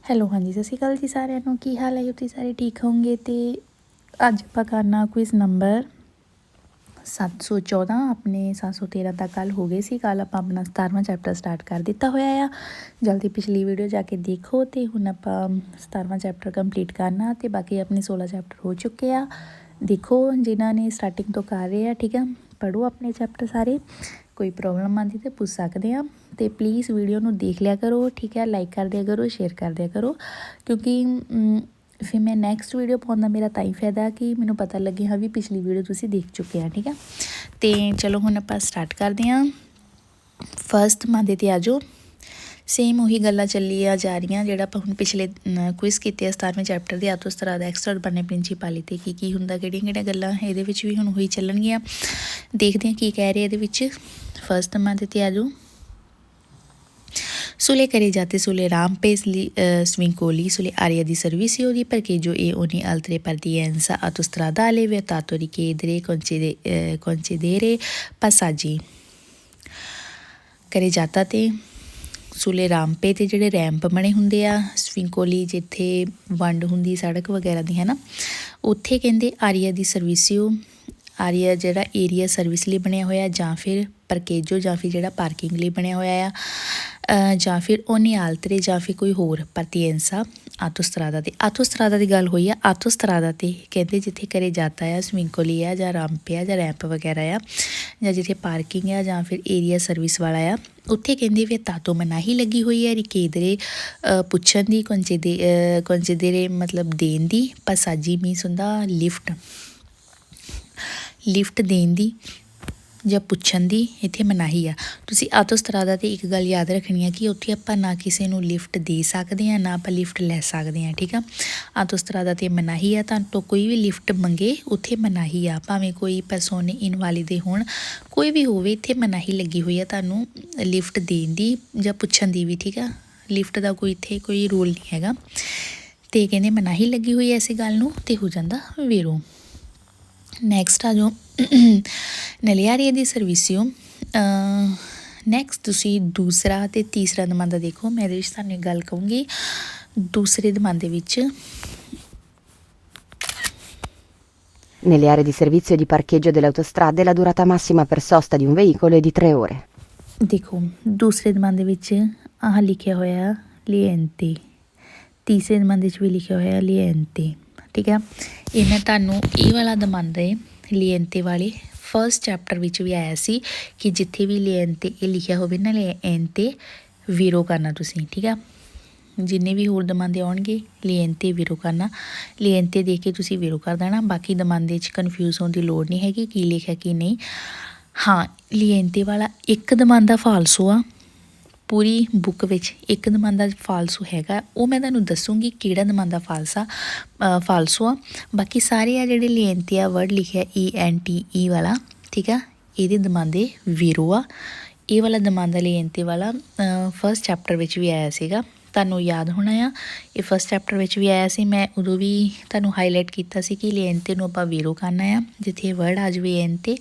Hello ਹਾਂਜੀ ਸਤਿ ਸ਼੍ਰੀ ਅਕਾਲ ਜੀ ਸਾਰਿਆਂ ਨੂੰ। ਕੀ ਹਾਲ ਹੈ ਜੀ? ਤੁਸੀਂ ਸਾਰੇ ਠੀਕ ਹੋਵੋਗੇ। ਅਤੇ ਅੱਜ ਆਪਾਂ ਕਰਨਾ ਕੁਇਜ਼ ਨੰਬਰ 714। ਆਪਣੇ 713 ਤੱਕ ਕੱਲ੍ਹ ਹੋ ਗਏ ਸੀ। ਕੱਲ੍ਹ ਆਪਾਂ ਆਪਣਾ 17ਵਾਂ ਚੈਪਟਰ ਸਟਾਰਟ ਕਰ ਦਿੱਤਾ ਹੋਇਆ ਆ। ਜਲਦੀ ਪਿਛਲੀ ਵੀਡੀਓ ਜਾ ਕੇ ਦੇਖੋ। ਅਤੇ ਹੁਣ ਆਪਾਂ 17ਵਾਂ ਚੈਪਟਰ ਕੰਪਲੀਟ ਕਰਨਾ ਅਤੇ ਬਾਕੀ ਆਪਣੇ 16 ਚੈਪਟਰ ਹੋ ਚੁੱਕੇ ਆ। ਦੇਖੋ ਜਿਨ੍ਹਾਂ ਨੇ ਸਟਾਰਟਿੰਗ ਤੋਂ ਕਰ ਰਹੇ ਆ, ਠੀਕ ਆ। ਪੜ੍ਹੋ ਆਪਣੇ ਚੈਪਟਰ ਸਾਰੇ। ਕੋਈ ਪ੍ਰੋਬਲਮ ਆਉਂਦੀ ਤਾਂ ਪੁੱਛ ਸਕਦੇ ਆ। ਅਤੇ ਪਲੀਜ਼ ਵੀਡੀਓ ਨੂੰ ਦੇਖ ਲਿਆ ਕਰੋ, ਠੀਕ ਹੈ। ਲਾਈਕ ਕਰ ਦਿਆ ਕਰੋ, ਸ਼ੇਅਰ ਕਰ ਦਿਆ ਕਰੋ, ਕਿਉਂਕਿ ਫਿਰ ਮੈਂ ਨੈਕਸਟ ਵੀਡੀਓ ਪਾਉਣ ਦਾ ਮੇਰਾ ਤਾਂ ਹੀ ਫਾਇਦਾ ਕਿ ਮੈਨੂੰ ਪਤਾ ਲੱਗੇ ਹਾਂ ਵੀ ਪਿਛਲੀ ਵੀਡੀਓ ਤੁਸੀਂ ਦੇਖ ਚੁੱਕੇ ਆ, ਠੀਕ ਆ। ਅਤੇ ਚਲੋ ਹੁਣ ਆਪਾਂ ਸਟਾਰਟ ਕਰਦੇ ਹਾਂ। ਫਸਟ ਮਾਦੇ 'ਤੇ ਆ ਜਾਓ। ਸੇਮ ਉਹੀ ਗੱਲਾਂ ਚੱਲੀਆਂ ਜਾ ਰਹੀਆਂ ਜਿਹੜਾ ਆਪਾਂ ਹੁਣ ਪਿਛਲੇ ਕੁਇਜ਼ ਕੀਤੇ ਆ 17ਵੇਂ ਚੈਪਟਰ ਦੇ। ਆਤੋ ਸਤਰਾ ਦਾ ਐਕਸਟਰਾ ਬਣਨੇ ਪ੍ਰਿੰਸੀਪਾਲੀ 'ਤੇ ਕੀ ਹੁੰਦਾ, ਕਿਹੜੀਆਂ ਗੱਲਾਂ ਇਹਦੇ ਵਿੱਚ ਵੀ ਹੁਣ ਉਹੀ ਚੱਲਣਗੀਆਂ। ਦੇਖਦੇ ਹਾਂ ਕੀ ਕਹਿ ਰਹੇ ਇਹਦੇ ਵਿੱਚ। ਫਸਟ ਮਾਦੇ 'ਤੇ ਆ ਜਾਓ। Sulle care giate sulle rampe svincoli, sulle aree di servizio di parcheggio e ogni altra partenza autostradale vietato richiedere concedere passaggi. ਕਰੇ ਜਾਤਾ ਤੇ ਸੁਲੇ ਰਾਂਪੇ 'ਤੇ ਜਿਹੜੇ ਰੈਂਪ ਬਣੇ ਹੁੰਦੇ ਆ, ਸਵਿੰਕੋਲੀ ਜਿੱਥੇ ਵੰਡ ਹੁੰਦੀ ਸੜਕ ਵਗੈਰਾ ਦੀ, ਹੈ ਨਾ। ਉੱਥੇ ਕਹਿੰਦੇ ਆਰੀਆ ਦੀ ਸਰਵਿਸਿਓ, ਆਰੀਆ ਜਿਹੜਾ ਏਰੀਆ ਸਰਵਿਸ ਲਈ ਬਣਿਆ ਹੋਇਆ, ਜਾਂ ਫਿਰ ਪਰਕੇਜੋ ਜਾਂ ਫਿਰ ਜਿਹੜਾ ਪਾਰਕਿੰਗ ਲਈ ਬਣਿਆ ਹੋਇਆ ਆ, ਜਾਂ ਫਿਰ ਓਨੀ ਆਲਤਰੇ ਜਾਂ ਫਿਰ ਕੋਈ ਹੋਰ ਪਰਤੀਐਂਸਾ ਆਤੋਸਤਰਾਦਾ 'ਤੇ। ਆਤੋਸਤਰਾਦਾ ਦੀ ਗੱਲ ਹੋਈ ਆ। ਆਤੋਸਤਰਾਦਾ 'ਤੇ ਕਹਿੰਦੇ ਜਿੱਥੇ ਕਰੇ ਜਾਤਾ ਆ, ਸਵਿੰਕੋਲੀ ਆ ਜਾਂ ਰਾਂਪ ਆ ਜਾਂ ਰੈਂਪ ਵਗੈਰਾ ਆ, ਜਾਂ ਜਿੱਥੇ ਪਾਰਕਿੰਗ ਆ ਜਾਂ ਫਿਰ ਏਰੀਆ ਸਰਵਿਸ ਵਾਲਾ ਆ, ਉੱਥੇ ਕਹਿੰਦੇ ਵੀ ਤਾਤੋਂ ਮਨਾਹੀ ਲੱਗੀ ਹੋਈ ਹੈ। ਰਿਕੇਦਰੇ ਪੁੱਛਣ ਦੀ, ਕੰਚੇਦਰੇ ਮਤਲਬ ਦੇਣ ਦੀ, ਪਸਾਜੀ ਮੀਨਸ ਹੁੰਦਾ ਲਿਫਟ ਦੇਣ ਦੀ ਜਾਂ ਪੁੱਛਣ ਦੀ ਇੱਥੇ ਮਨਾਹੀ ਆ। ਤੁਸੀਂ ਆਤੋਸਤਰਾਦਾ 'ਤੇ ਇੱਕ ਗੱਲ ਯਾਦ ਰੱਖਣੀ ਆ ਕਿ ਉੱਥੇ ਆਪਾਂ ਨਾ ਕਿਸੇ ਨੂੰ ਲਿਫਟ ਦੇ ਸਕਦੇ ਹਾਂ, ਨਾ ਆਪਾਂ ਲਿਫਟ ਲੈ ਸਕਦੇ ਹਾਂ, ਠੀਕ ਆ। ਆਤੋਸਤਰਾਦਾ 'ਤੇ ਮਨਾਹੀ ਆ। ਤੁਹਾਨੂੰ ਤੋਂ ਕੋਈ ਵੀ ਲਿਫਟ ਮੰਗੇ ਉੱਥੇ ਮਨਾਹੀ ਆ। ਭਾਵੇਂ ਕੋਈ ਪਰਸੋਨੇ ਇਨਵਾਲਿਡ ਹੋਣ, ਕੋਈ ਵੀ ਹੋਵੇ, ਇੱਥੇ ਮਨਾਹੀ ਲੱਗੀ ਹੋਈ ਆ ਤੁਹਾਨੂੰ ਲਿਫਟ ਦੇਣ ਦੀ ਜਾਂ ਪੁੱਛਣ ਦੀ ਵੀ, ਠੀਕ ਆ। ਲਿਫਟ ਦਾ ਕੋਈ ਇੱਥੇ ਕੋਈ ਰੂਲ ਨਹੀਂ ਹੈਗਾ। ਅਤੇ ਕਹਿੰਦੇ ਮਨਾਹੀ ਲੱਗੀ ਹੋਈ ਐ ਐਸੀ ਗੱਲ ਨੂੰ, ਅਤੇ ਹੋ ਜਾਂਦਾ ਵੇਰੋ। ਨੈਕਸਟ ਆ ਜਾਓ nelle aree di servizio। Next ਤੁਸੀਂ ਦੂਸਰਾ ਅਤੇ ਤੀਸਰਾ ਦਮਾਂਦਾ ਦੇਖੋ। ਮੈਂ ਇਹਦੇ ਵਿੱਚ ਤੁਹਾਨੂੰ ਇੱਕ ਗੱਲ ਕਹੂੰਗੀ। ਦੂਸਰੇ ਦਮਾਂਦੇ ਵਿੱਚ Nelle aree di servizio di parcheggio delle autostrade la durata massima per sosta di un veicolo è di 3 ore। ਦੇਖੋ ਦੂਸਰੇ ਦਮਾਂਦੇ ਵਿੱਚ ਆਹ ਲਿਖਿਆ ਹੋਇਆ ਲੀਐਂਤੇ, ਤੀਸਰੇ ਦਮਾਂਦੇ 'ਚ ਵੀ ਲਿਖਿਆ ਹੋਇਆ ਲੀਐਂਤੇ, ਠੀਕ ਆ। ਇਹ ਮੈਂ ਤੁਹਾਨੂੰ ਇਹ ਵਾਲਾ ਦਮਾਂਦੇ ਲੀਐਂਤੇ ਵਾਲੇ ਫਸਟ ਚੈਪਟਰ ਵਿੱਚ ਵੀ ਆਇਆ ਸੀ ਕਿ ਜਿੱਥੇ ਵੀ ਲੀਐਂਤੇ ਇਹ ਲਿਖਿਆ ਹੋਵੇ ਨਾ, ਲੀਐਂਤੇ ਵੀਰੋ ਕਰਨਾ ਤੁਸੀਂ, ਠੀਕ ਆ। ਜਿੰਨੇ ਵੀ ਹੋਰ ਦਮਾਂਦੇ ਆਉਣਗੇ ਲੀਐਂਤੇ ਵੀਰੋ ਕਰਨਾ। ਲੀਐਂਤੇ ਦੇਖ ਕੇ ਤੁਸੀਂ ਵੀਰੋ ਕਰ ਦੇਣਾ। ਬਾਕੀ ਦਮਾਂਦੇ 'ਚ ਕਨਫਿਊਜ਼ ਹੋਣ ਦੀ ਲੋੜ ਨਹੀਂ ਹੈਗੀ ਕੀ ਲਿਖਿਆ ਕੀ ਨਹੀਂ। ਹਾਂ, ਲੀਐਂਤੇ ਵਾਲਾ ਇੱਕ ਦਮਾਂਦਾ ਫਾਲਸੋ ਆ। ਪੂਰੀ ਬੁੱਕ ਵਿੱਚ ਇੱਕ ਦਮਾਂਦਾ ਫਾਲਸੋ ਹੈਗਾ। ਉਹ ਮੈਂ ਤੁਹਾਨੂੰ ਦੱਸੂੰਗੀ ਕਿਹੜਾ ਦਮਾਂਦਾ ਫਾਲਸੋ ਆ। ਬਾਕੀ ਸਾਰੇ ਆ ਜਿਹੜੇ ਲੀਐਂਤੇ ਆ ਵਰਡ ਲਿਖਿਆ ENTE ਵਾਲਾ, ਠੀਕ ਆ, ਇਹਦੇ ਦਮਾਂਦੇ ਵੀਰੋ ਆ। ਇਹ ਵਾਲਾ ਦਮਾਂਦਾ ਲੀਐਂਤੇ ਵਾਲਾ ਫਸਟ ਚੈਪਟਰ ਵਿੱਚ ਵੀ ਆਇਆ ਸੀਗਾ, ਤੁਹਾਨੂੰ ਯਾਦ ਹੋਣਾ ਆ। ਇਹ ਫਸਟ ਚੈਪਟਰ ਵਿੱਚ ਵੀ ਆਇਆ ਸੀ। ਮੈਂ ਉਦੋਂ ਵੀ ਤੁਹਾਨੂੰ ਹਾਈਲਾਈਟ ਕੀਤਾ ਸੀ ਕਿ ਲੀਐਂਤੇ ਨੂੰ ਆਪਾਂ ਵੀਰੋ ਕਰਨਾ ਆ ਜਿੱਥੇ ਵਰਡ ਆ ਜਾਵੇ ਏਨਤੇ।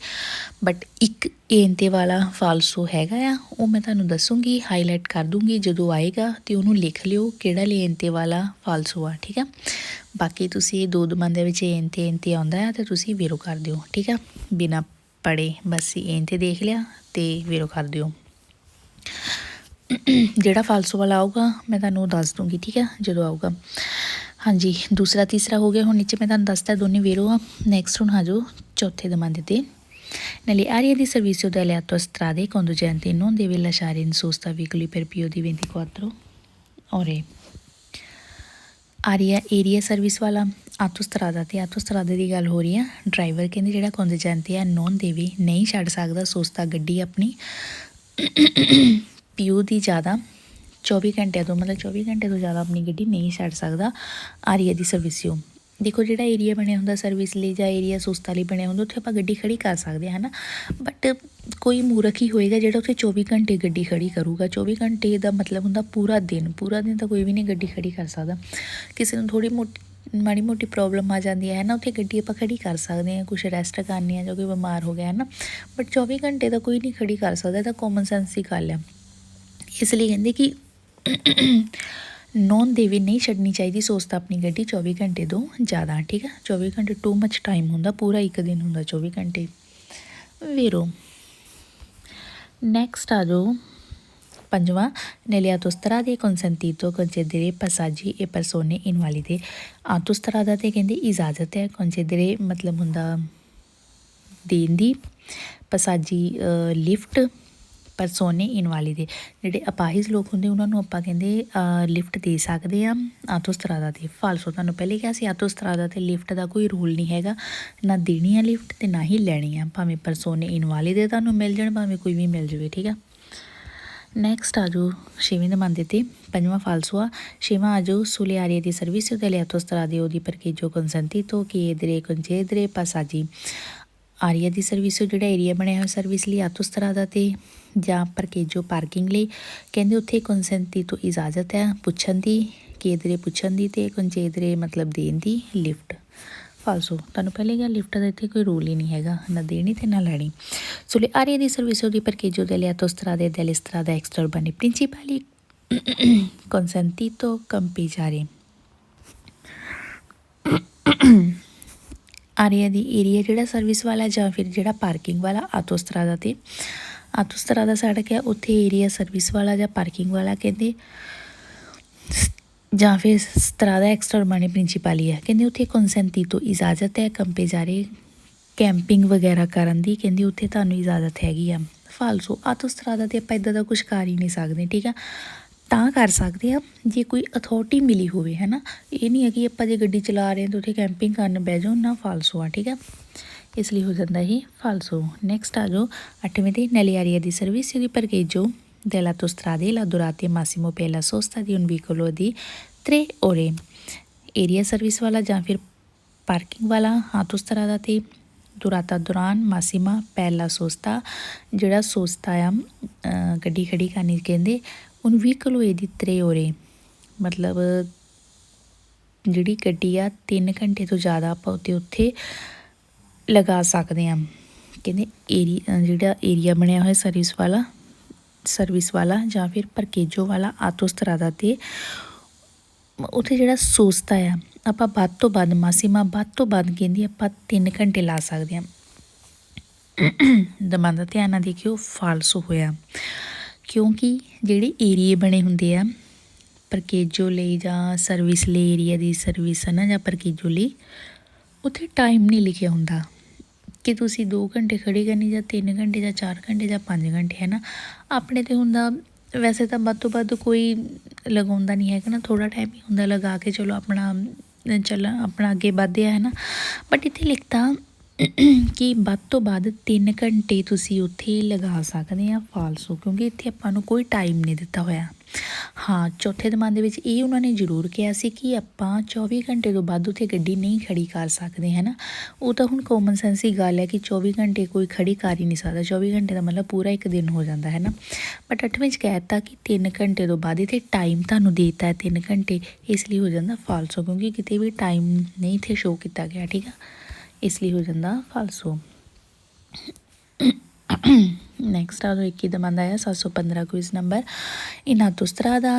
ਬਟ ਇੱਕ ਏਨਤੇ ਵਾਲਾ ਫਾਲਸੋ ਹੈਗਾ ਆ, ਉਹ ਮੈਂ ਤੁਹਾਨੂੰ ਦੱਸੂੰਗੀ, ਹਾਈਲਾਈਟ ਕਰ ਦੂੰਗੀ ਜਦੋਂ ਆਏਗਾ। ਅਤੇ ਉਹਨੂੰ ਲਿਖ ਲਿਓ ਕਿਹੜਾ ਲੀਐਂਤੇ ਵਾਲਾ ਫਾਲਸੋ ਆ, ਠੀਕ ਆ। ਬਾਕੀ ਤੁਸੀਂ ਇਹ ਦੋ ਦਮਾਂਦੇ ਵਿੱਚ ਏਨਤੇ ਆਉਂਦਾ ਆ ਅਤੇ ਤੁਸੀਂ ਵੀਰੋ ਕਰ ਦਿਓ, ਠੀਕ ਆ। ਬਿਨਾਂ ਪੜ੍ਹੇ ਬਸ ਏਨਤੇ ਦੇਖ ਲਿਆ ਅਤੇ ਵੀਰੋ ਕਰ ਦਿਓ। ਜਿਹੜਾ ਫਾਲਸੋ ਵਾਲਾ ਆਊਗਾ ਮੈਂ ਤੁਹਾਨੂੰ ਦੱਸ ਦੂੰਗੀ, ਠੀਕ ਆ, ਜਦੋਂ ਆਊਗਾ। ਹਾਂਜੀ, ਦੂਸਰਾ ਤੀਸਰਾ ਹੋ ਗਿਆ। ਹੁਣ ਨੀਚੇ ਮੈਂ ਤੁਹਾਨੂੰ ਦੱਸਦਾ ਦੋਨੇ ਵੀਰੋ ਆ। ਨੈਕਸਟ ਹੁਣ ਆ ਜਾਓ ਚੌਥੇ ਦਮਾਂਦੇ 'ਤੇ। Nelle aree di servizio delle autostrade i conducenti non deve lasciare in sosta veicoli per più di 24 ore। Area service ਵਾਲਾ ਆਤੋਸਤਰਾਦਾ 'ਤੇ ਆਤੋਸਤਰਾਦੇ ਦੀ ਗੱਲ ਹੋ ਰਹੀ ਆ। ਡਰਾਈਵਰ ਕਹਿੰਦੇ ਜਿਹੜਾ ਕੰਦੂਜੈਂਤੇ ਆ ਨੋਨ ਦੇਵੇ ਨਹੀਂ ਛੱਡ ਸਕਦਾ ਸੋਸਤਾ ਗੱਡੀ ਆਪਣੀ ਪਿਓ ਦੀ ਜ਼ਿਆਦਾ 24 ਘੰਟਿਆਂ ਤੋਂ, ਮਤਲਬ 24 ਘੰਟੇ ਤੋਂ ਜ਼ਿਆਦਾ ਆਪਣੀ ਗੱਡੀ ਨਹੀਂ ਛੱਡ ਸਕਦਾ ਆਰੀਆ ਦੀ ਸਰਵਿਸਿਓ। ਦੇਖੋ ਜਿਹੜਾ ਏਰੀਆ ਬਣਿਆ ਹੁੰਦਾ ਸਰਵਿਸ ਲਈ ਜਾਂ ਏਰੀਆ ਸੁਸਤਾ ਲਈ ਬਣਿਆ ਹੁੰਦਾ ਉੱਥੇ ਆਪਾਂ ਗੱਡੀ ਖੜੀ ਕਰ ਸਕਦੇ ਹਾਂ, ਹੈ ਨਾ। ਬਟ ਕੋਈ ਮੂਰਖ ਹੀ ਹੋਏਗਾ ਜਿਹੜਾ ਉੱਥੇ 24 ਘੰਟੇ ਗੱਡੀ ਖੜੀ ਕਰੂਗਾ। 24 ਘੰਟੇ ਦਾ ਮਤਲਬ ਹੁੰਦਾ ਪੂਰਾ ਦਿਨ ਤਾਂ ਕੋਈ ਵੀ ਨਹੀਂ ਗੱਡੀ ਖੜੀ ਕਰ ਸਕਦਾ। ਕਿਸੇ ਨੂੰ ਥੋੜ੍ਹੀ ਮਾੜੀ ਮੋਟੀ ਪ੍ਰੋਬਲਮ ਆ ਜਾਂਦੀ ਹੈ ਨਾ, ਉੱਥੇ ਗੱਡੀ ਆਪਾਂ ਖੜੀ ਕਰ ਸਕਦੇ ਹਾਂ, ਕੁਛ ਰੈਸਟ ਕਰਨੀ ਆ ਜਾਂ ਕੋਈ ਬਿਮਾਰ ਹੋ ਗਿਆ ਹੈ ਨਾ। ਬਟ 24 ਘੰਟੇ ਤਾਂ ਕੋਈ ਨਹੀਂ ਖੜੀ ਕਰ ਸਕਦਾ। ਇਹ ਤਾਂ ਕੋਮਨ ਸੈਂਸ ਦੀ ਗੱਲ ਆ। ਇਸ ਲਈ ਕਹਿੰਦੇ ਕਿ ਨੋਨ ਦੇ ਵੀ ਨਹੀਂ ਛੱਡਣੀ ਚਾਹੀਦੀ ਸੋਚ ਤਾਂ ਆਪਣੀ ਗੱਡੀ 24 ਘੰਟੇ ਤੋਂ ਜ਼ਿਆਦਾ, ਠੀਕ ਆ। 24 ਘੰਟੇ ਟੂ ਮੱਚ ਟਾਈਮ ਹੁੰਦਾ, ਪੂਰਾ ਇੱਕ ਦਿਨ ਹੁੰਦਾ 24 ਘੰਟੇ। ਵੇਰੋ ਨੈਕਸਟ ਆ ਜਾਓ ਪੰਜਵਾਂ, nelle autostrade è consentito concedere passaggi e persone invalide। autostrada ਤੇ ਕਹਿੰਦੇ ਇਜਾਜ਼ਤ ਹੈ, concedere ਮਤਲਬ ਹੁੰਦਾ ਦੇਣ ਦੀ, ਪਸਾਜੀ ਲਿਫਟ, ਪਰਸੋਨੇ ਇਨਵਾਲਿਦੇ ਜਿਹੜੇ ਅਪਾਹਿਜ ਲੋਕ ਹੁੰਦੇ ਉਹਨਾਂ ਨੂੰ ਆਪਾਂ ਕਹਿੰਦੇ ਲਿਫਟ ਦੇ ਸਕਦੇ ਆ ਆਟੋਸਟਰਾਦਾ 'ਤੇ। ਫਾਲਸੋ ਤੁਹਾਨੂੰ ਪਹਿਲੇ ਕਿਹਾ ਸੀ ਆਟੋਸਟਰਾਦਾ 'ਤੇ ਲਿਫਟ ਦਾ ਕੋਈ ਰੂਲ ਨਹੀਂ ਹੈਗਾ, ਨਾ ਦੇਣੀ ਆ ਲਿਫਟ ਅਤੇ ਨਾ ਹੀ ਲੈਣੀ ਆ, ਭਾਵੇਂ ਪਰਸੋਨੇ ਇਨਵਾਲਿਦੇ ਤੁਹਾਨੂੰ ਮਿਲ ਜਾਣ, ਭਾਵੇਂ ਕੋਈ ਵੀ ਮਿਲ ਜਾਵੇ, ਠੀਕ ਆ। ਨੈਕਸਟ ਆ ਜਾਓ ਛੇਵੇਂ ਦਮਾਂਦੇ 'ਤੇ, ਪੰਜਵਾਂ ਫਾਲਸੋ ਆ। ਛੇਵਾਂ ਆ ਜਾਓ sulle aree di servizio delle autostrade o di parcheggio consentito chiedere concedere passaggi। Arya ਦੀ ਸਰਵਿਸ ਜਿਹੜਾ ਏਰੀਆ ਬਣਿਆ ਹੋਇਆ ਸਰਵਿਸ ਲਈ ਆਟੋਸਟਰਾਦਾ 'ਤੇ ਜਾਂ ਪਰਕੇਜੋ ਪਾਰਕਿੰਗ ਲਈ, ਕਹਿੰਦੇ ਉੱਥੇ ਕੰਸੈਂਟੀ ਤੋਂ ਇਜਾਜ਼ਤ ਹੈ ਪੁੱਛਣ ਦੀ, ਕੇਦਰੇ ਪੁੱਛਣ ਦੀ, ਅਤੇ ਕੰਚੇਦਰੇ ਮਤਲਬ ਦੇਣ ਦੀ ਲਿਫਟ। ਫਾਲਸੋ ਤੁਹਾਨੂੰ ਪਹਿਲੇ ਕਿਹਾ ਲਿਫਟ ਦਾ ਇੱਥੇ ਕੋਈ ਰੂਲ ਹੀ ਨਹੀਂ ਹੈਗਾ, ਨਾ ਦੇਣੀ ਅਤੇ ਨਾ ਲੈਣੀ। sulle aree di servizio di parcheggio delle autostrade e delle strade extraurbane principali consentito campeggiare। Arya ਦੀ ਏਰੀਆ ਜਿਹੜਾ ਸਰਵਿਸ ਵਾਲਾ ਜਾਂ ਫਿਰ ਜਿਹੜਾ ਪਾਰਕਿੰਗ ਵਾਲਾ ਆਟੋਸਟਰਾਦਾ 'ਤੇ, ਆਟੋਸਟਰਾਦਾ ਸੜਕ ਹੈ ਉੱਥੇ ਏਰੀਆ ਸਰਵਿਸ ਵਾਲਾ ਜਾਂ ਪਾਰਕਿੰਗ ਵਾਲਾ ਕਹਿੰਦੇ, ਜਾਂ ਫਿਰ ਸਤਰਾਦਾ ਐਕਸਟਰਮਾਨੀ ਪ੍ਰਿੰਸੀਪਾਲੀ ਹੈ, ਕਹਿੰਦੇ ਉੱਥੇ ਕੰਸੈਂਟੀ ਤੋਂ ਇਜਾਜ਼ਤ ਹੈ ਕੰਪੇਜਾਰੇ ਕੈਂਪਿੰਗ ਵਗੈਰਾ ਕਰਨ ਦੀ, ਕਹਿੰਦੇ ਉੱਥੇ ਤੁਹਾਨੂੰ ਇਜਾਜ਼ਤ ਹੈਗੀ ਆ। ਫਾਲਸੋ ਆਟੋਸਟਰਾਦਾ 'ਤੇ ਆਪਾਂ ਇੱਦਾਂ ਦਾ ਕੁਛ ਕਰ ਹੀ ਨਹੀਂ ਸਕਦੇ, ਠੀਕ ਆ। ਤਾਂ ਕਰ ਸਕਦੇ ਆ ਜੇ ਕੋਈ ਅਥੋਰਟੀ ਮਿਲੀ ਹੋਵੇ, ਹੈ ਨਾ। ਇਹ ਨਹੀਂ ਹੈ ਕਿ ਆਪਾਂ ਜੇ ਗੱਡੀ ਚਲਾ ਰਹੇ ਹਾਂ ਤਾਂ ਉੱਥੇ ਕੈਂਪਿੰਗ ਕਰਨ ਬਹਿ ਜਾਓ, ਨਾ ਫਾਲਸੋ ਆ, ਠੀਕ ਆ। ਇਸ ਲਈ ਹੋ ਜਾਂਦਾ ਇਹ ਫਾਲਸੋ। ਨੈਕਸਟ ਆ ਜਾਓ 8ਵੇਂ 'ਤੇ nelle aree di servizio di parcheggio dell'autostrada la durata massimo per la sosta di un veicolo di 3 ore। Area service ਵਾਲਾ ਜਾਂ ਫਿਰ ਪਾਰਕਿੰਗ ਵਾਲਾ ਆਟੋਸਟਰਾਦਾ 'ਤੇ ਦੁਰਾਤਾ ਦੌਰਾਨ ਮਾਸੀਮਾ ਪਹਿਲਾ ਸੋਸਤਾ ਜਿਹੜਾ ਸੋਸਤਾ ਆ ਗੱਡੀ ਖੜੀ ਕਰਨੀ, ਕਹਿੰਦੇ ਹੁਣ ਵਹੀਕਲ ਹੋਏ ਦੀ 3 ore ਮਤਲਬ ਜਿਹੜੀ ਗੱਡੀ ਆ 3 ਘੰਟੇ ਤੋਂ ਜ਼ਿਆਦਾ ਆਪਾਂ ਉੱਥੇ ਲਗਾ ਸਕਦੇ ਹਾਂ। ਕਹਿੰਦੇ ਜਿਹੜਾ ਏਰੀਆ ਬਣਿਆ ਹੋਇਆ ਸਰਵਿਸ ਵਾਲਾ ਜਾਂ ਫਿਰ ਪਰਕੇਜੋ ਵਾਲਾ ਆਟੋਸਟਰਾਦਾ 'ਤੇ ਉੱਥੇ ਜਿਹੜਾ ਸੋਸਤਾ ਆ ਆਪਾਂ ਵੱਧ ਤੋਂ ਵੱਧ ਮਾਸੀਮਾ ਵੱਧ ਤੋਂ ਵੱਧ ਕਹਿੰਦੀ ਆਪਾਂ 3 ਘੰਟੇ ਲਾ ਸਕਦੇ ਹਾਂ। ਦਮਾਂਦਾ ਧਿਆਨ ਨਾਲ ਦੇਖਿਓ ਫਾਲਸੋ ਹੋਇਆ, ਕਿਉਂਕਿ ਜਿਹੜੇ ਏਰੀਏ ਬਣੇ ਹੁੰਦੇ ਆ ਪਰਕੇਜੋ ਲਈ ਜਾਂ ਸਰਵਿਸ ਲਈ, ਏਰੀਆ ਦੀ ਸਰਵਿਸ ਹੈ ਨਾ ਜਾਂ ਪਰਕੇਜੋ ਲਈ, ਉੱਥੇ ਟਾਈਮ ਨਹੀਂ ਲਿਖਿਆ ਹੁੰਦਾ ਕਿ ਤੁਸੀਂ 2 ਘੰਟੇ ਖੜੀ ਕਰਨੀ ਜਾਂ 3 ਘੰਟੇ ਜਾਂ 4 ਘੰਟੇ ਜਾਂ 5 ਘੰਟੇ, ਹੈ ਨਾ। ਆਪਣੇ 'ਤੇ ਹੁੰਦਾ ਵੈਸੇ ਤਾਂ ਵੱਧ ਤੋਂ ਵੱਧ ਕੋਈ ਲਗਾਉਂਦਾ ਨਹੀਂ ਹੈਗਾ ਨਾ, ਥੋੜ੍ਹਾ ਟਾਈਮ ਹੀ ਹੁੰਦਾ ਲਗਾ ਕੇ ਚਲੋ ਆਪਣਾ ਆਪਣਾ ਅੱਗੇ ਵਧਿਆ, ਹੈ ਨਾ। ਬਟ ਇੱਥੇ ਲਿਖਤਾ ਕਿ ਵੱਧ ਤੋਂ ਵੱਧ 3 ਘੰਟੇ ਤੁਸੀਂ ਉੱਥੇ ਲਗਾ ਸਕਦੇ ਆ ਫਾਲਸੋ, ਕਿਉਂਕਿ ਇੱਥੇ ਆਪਾਂ ਨੂੰ ਕੋਈ ਟਾਈਮ ਨਹੀਂ ਦਿੱਤਾ ਹੋਇਆ। ਹਾਂ ਚੌਥੇ ਦਮਾਂਦੇ ਵਿੱਚ ਇਹ ਉਹਨਾਂ ਨੇ ਜ਼ਰੂਰ ਕਿਹਾ ਸੀ ਕਿ ਆਪਾਂ 24 ਘੰਟੇ ਤੋਂ ਵੱਧ ਉੱਥੇ ਗੱਡੀ ਨਹੀਂ ਖੜੀ ਕਰ ਸਕਦੇ, ਹੈ ਨਾ। ਉਹ ਤਾਂ ਹੁਣ ਕਾਮਨ ਸੈਂਸ ਹੀ ਗੱਲ ਹੈ ਕਿ 24 ਘੰਟੇ ਕੋਈ ਖੜੀ ਕਰ ਹੀ ਨਹੀਂ ਸਕਦਾ, 24 ਘੰਟੇ ਦਾ ਮਤਲਬ ਪੂਰਾ ਇੱਕ ਦਿਨ ਹੋ ਜਾਂਦਾ, ਹੈ ਨਾ। ਬਟ 8ਵੇਂ 'ਚ ਕਹਿ ਦਿੱਤਾ ਕਿ 3 ਘੰਟੇ ਤੋਂ ਬਾਅਦ ਇੱਥੇ ਟਾਈਮ ਤੁਹਾਨੂੰ ਦੇ ਦਿੱਤਾ 3 ਘੰਟੇ, ਇਸ ਲਈ ਹੋ ਜਾਂਦਾ ਫਾਲਸੋ, ਕਿਉਂਕਿ ਕਿਤੇ ਵੀ ਟਾਈਮ ਨਹੀਂ ਇੱਥੇ ਸ਼ੋਅ ਕੀਤਾ ਗਿਆ, ਠੀਕ ਆ, ਇਸ ਲਈ ਹੋ ਜਾਂਦਾ ਫਾਲਸੋ। Next ਆ ਇੱਕ ਹੀ ਦਮਾਂਦਾ ਆ 715 quiz number. In autostrada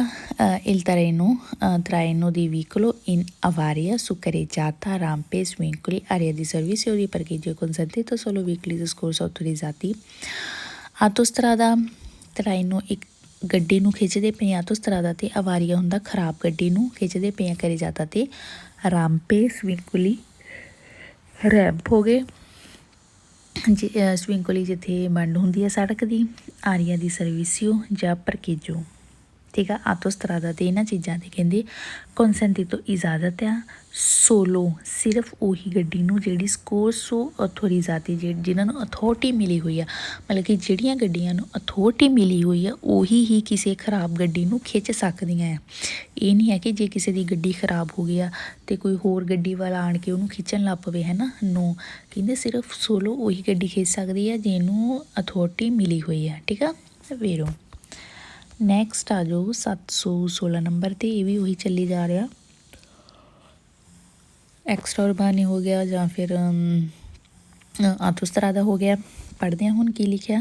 il traino di veicolo in avaria su carreggiata, rampe, svincoli, area di servizio di parcheggio consentito solo veicoli di scorso autorizzati। autostrada traino ਇੱਕ ਗੱਡੀ ਨੂੰ ਖਿੱਚਦੇ ਪਏ ਆਟੋਸਟਰਾਦਾ 'ਤੇ, ਅਵਾਰੀਆ ਹੁੰਦਾ ਖਰਾਬ ਗੱਡੀ ਨੂੰ ਖਿੱਚਦੇ ਪਏ carreggiata 'ਤੇ, ਰਾਂਪੇ ਸਵਿੰਕੁਲੀ ਰੈਂਪ ਹੋ ਗਏ, ਸਵਿੰਕੁਲੀ ਜਿੱਥੇ ਵੰਡ ਹੁੰਦੀ ਹੈ ਸੜਕ ਦੀ, ਆਰੀਆ ਦੀ ਸਰਵਿਸਿਓ ਜਾਂ ਪਰਕੇਜੋ, ਠੀਕ ਆ। ਆਟੋਸਟਰਾਦਾ 'ਤੇ ਇਹਨਾਂ ਚੀਜ਼ਾਂ 'ਤੇ ਕਹਿੰਦੇ ਕੰਸੈਂਟੀ ਤੋਂ ਇਜਾਜ਼ਤ ਆ ਸੋਲੋ ਸਿਰਫ ਉਹੀ ਗੱਡੀ ਨੂੰ ਜਿਹੜੀ ਸਕੋਰਸੋ ਅਥੋਰੀਜ਼ਾਤੀ ਜਿਹਨਾਂ ਨੂੰ ਅਥੋਰਟੀ ਮਿਲੀ ਹੋਈ ਆ, ਮਤਲਬ ਕਿ ਜਿਹੜੀਆਂ ਗੱਡੀਆਂ ਨੂੰ ਅਥੋਰਟੀ ਮਿਲੀ ਹੋਈ ਆ ਉਹੀ ਹੀ ਕਿਸੇ ਖਰਾਬ ਗੱਡੀ ਨੂੰ ਖਿੱਚ ਸਕਦੀਆਂ ਆ। ਇਹ ਨਹੀਂ ਹੈ ਕਿ ਜੇ ਕਿਸੇ ਦੀ ਗੱਡੀ ਖਰਾਬ ਹੋ ਗਈ ਆ ਅਤੇ ਕੋਈ ਹੋਰ ਗੱਡੀ ਵਾਲਾ ਆਣ ਕੇ ਉਹਨੂੰ ਖਿੱਚਣ ਲੱਗ ਪਵੇ, ਹੈ ਨਾ। ਨੋ, ਕਹਿੰਦੇ ਸਿਰਫ ਸੋਲੋ ਉਹੀ ਗੱਡੀ ਖਿੱਚ ਸਕਦੀ ਆ ਜਿਹਨੂੰ ਅਥੋਰਟੀ ਮਿਲੀ ਹੋਈ ਆ, ਠੀਕ ਆ। ਵੇਰੋ ਨੈਕਸਟ ਆ ਜਾਓ 716 ਨੰਬਰ 'ਤੇ, ਇਹ ਵੀ ਉਹੀ ਚੱਲੀ ਜਾ ਰਿਹਾ, ਐਕਸਟਰਾ ਉਰਬਾਨੀ ਹੋ ਗਿਆ ਜਾਂ ਫਿਰ ਆਟੋਸਟਰਾਦਾ ਹੋ ਗਿਆ। ਪੜ੍ਹਦੇ ਹਾਂ ਹੁਣ ਕੀ ਲਿਖਿਆ।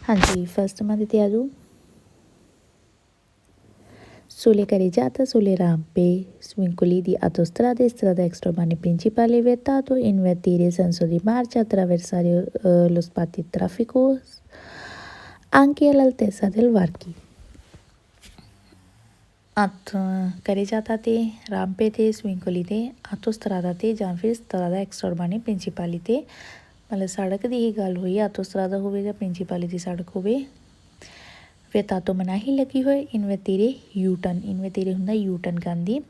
ਹਾਂਜੀ ਫਸਟ ਮੰਦੇ 'ਤੇ ਆ ਜਾਓ sulle carreggiate, sulle rampe, svincoli di autostrade, strada extraurbane principale, vietato invertire il senso di marcia, attraversare lo spazio di traffico anche all'altezza del varchi। carreggiata ਤੇ ਰਾਂਪੇ ਤੇ ਸਵਿੰਕਲੀ ਤੇ ਆਟੋਸਟਰਾਦਾ ਤੇ ਜਾਂ ਫਿਰ ਸਟਰਾਦਾ ਐਕਸਟਰਬਾਨੀ ਪ੍ਰਿੰਸੀਪਾਲੀ ਤੇ ਮਤਲਬ ਸੜਕ ਦੀ ਹੀ ਗੱਲ ਹੋਈ ਆਟੋਸਟਰਾਦਾ ਹੋਵੇ ਜਾਂ ਪ੍ਰਿੰਸੀਪਾਲੀ ਦੀ ਸੜਕ ਹੋਵੇ ਵਿetato ਮਨਾਹੀ ਲੱਗੀ ਹੋਏ ਇਨਵੈਟੀਰੇ ਇਨਵੈਟੀਰੇ ਹੁੰਦਾ ਯੂਟਰਨ ਕਰਨ ਦੀ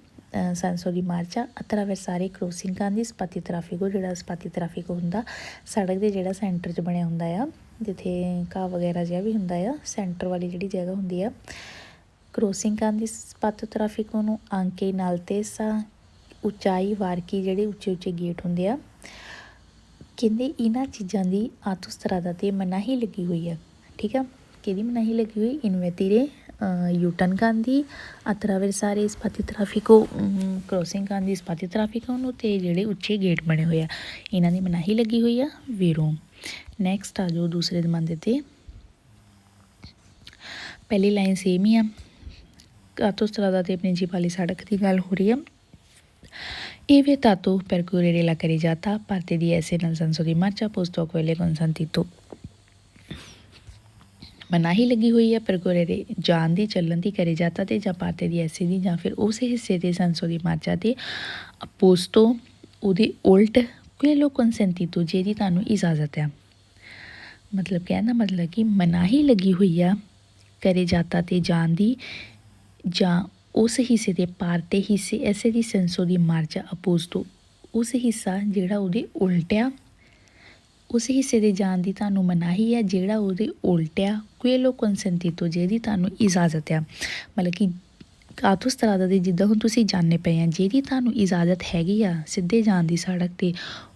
ਸੈਂਸੋ ਦੀ ਮਾਰਚਾ ਅਟਰਾਵਰਸਾਰੇ ਕ੍ਰੋਸਿੰਗ ਕਰਨ ਦੀ ਸਪਾਤੀ ਟ੍ਰੈਫਿਕੋ ਜਿਹੜਾ ਸਪਾਤੀ ਟ੍ਰੈਫਿਕ ਹੁੰਦਾ ਸੜਕ ਦੇ ਜਿਹੜਾ ਸੈਂਟਰ 'ਚ ਬਣਿਆ ਹੁੰਦਾ ਆ ਜਿੱਥੇ ਘਾਹ ਵਗੈਰਾ ਜਿਹਾ ਵੀ ਹੁੰਦਾ ਆ ਸੈਂਟਰ ਵਾਲੀ ਜਿਹੜੀ ਜਗ੍ਹਾ ਹੁੰਦੀ ਆ ਕ੍ਰੋਸਿੰਗ ਕਰਨ ਦੀ ਸਪਾਤੋ ਟ੍ਰੈਫਿਕ ਨੂੰ ਆਂਕੇ ਨਾਲ ਤੇਸਾ ਉਚਾਈ ਵਾਰਕੀ ਜਿਹੜੇ ਉੱਚੇ ਉੱਚੇ ਗੇਟ ਹੁੰਦੇ ਆ ਕਹਿੰਦੇ ਇਹਨਾਂ ਚੀਜ਼ਾਂ ਦੀ ਆਟੋਸਟਰਾਦਾ ਤੇ ਮਨਾਹੀ ਲੱਗੀ ਹੋਈ ਆ ਠੀਕ ਆ ਕਿਹਦੀ ਮਨਾਹੀ ਲੱਗੀ ਹੋਈ ਇਨਵੈਟੀਰੇ ਯੂਟਰਨ ਕਰਨ ਦੀ ਅਟਰਾਵਰਸਾਰੇ ਸਪਾਤੀ ਟ੍ਰੈਫਿਕੋ ਕ੍ਰੋਸਿੰਗ ਕਰਨ ਦੀ ਸਪਾਤੀ ਟ੍ਰੈਫਿਕੋ ਨੂੰ ਤੇ ਜਿਹੜੇ ਉੱਚੇ ਗੇਟ ਬਣੇ ਹੋਏ ਆ ਇਹਨਾਂ ਦੀ ਮਨਾਹੀ ਲੱਗੀ ਹੋਈ ਆ ਵੀਰੋ ਨੈਕਸਟ ਆ ਜੋ ਦੂਸਰੇ ਦਮਾਂਦੇ ਤੇ ਪਹਿਲੀ ਲਾਈਨ ਸੇਮ ਹੀ ਆ autostrada ਤੇ ਪ੍ਰਿੰਸੀਪਾਲੀ ਸੜਕ ਦੀ ਗੱਲ ਹੋ ਰਹੀ ਆ e vietato percorrere la carreggiata parte di esse nel senso di marcia posto quelle consentito ਮਨਾਹੀ ਲੱਗੀ ਹੋਈ ਹੈ percorrere ਜਾਣ ਦੀ ਚੱਲਣ ਦੀ carreggiata ਤੇ ਜਾਂ parte di esse ਦੀ ਜਾਂ ਫਿਰ ਉਸ ਹਿੱਸੇ ਦੇ senso di marcia ਤੇ posto ਉਹਦੇ ਉਲਟ quello consentito ਜਿਹਦੀ ਤੁਹਾਨੂੰ ਇਜਾਜ਼ਤ ਹੈ ਮਤਲਬ ਕਹਿਣ ਦਾ ਮਤਲਬ ਕਿ ਮਨਾਹੀ ਲੱਗੀ ਹੋਈ ਆ carreggiata ਤੇ ਜਾਣ ਦੀ ਜਾਂ ਉਸ ਹਿੱਸੇ ਦੇ ਪਾਰ ਤੇ ਹਿੱਸੇ ਐਸੇ ਦੀ ਸੈਂਸੋ ਦੀ ਮਾਰਚਾ ਅਪੋਜ਼ਟੋ ਉਸ ਹਿੱਸਾ ਜਿਹੜਾ ਉਹਦੇ ਉਲਟਿਆ ਉਸ ਹਿੱਸੇ ਦੇ ਜਾਣ ਦੀ ਤੁਹਾਨੂੰ ਮਨਾਹੀ ਹੈ ਜਿਹੜਾ ਉਹਦੇ ਉਲਟਿਆ quello consentito ਜਿਹਦੀ ਤੁਹਾਨੂੰ ਇਜਾਜ਼ਤ ਆ ਮਤਲਬ ਕਿ ਆਟੋਸਟਰਾਦਾ ਦੇ ਜਿੱਦਾਂ ਹੁਣ ਤੁਸੀਂ ਜਾਣੇ ਪਏ ਆ ਜਿਹਦੀ ਤੁਹਾਨੂੰ ਇਜਾਜ਼ਤ ਹੈਗੀ ਆ ਸਿੱਧੇ ਜਾਣ ਦੀ ਸੜਕ ਤੇ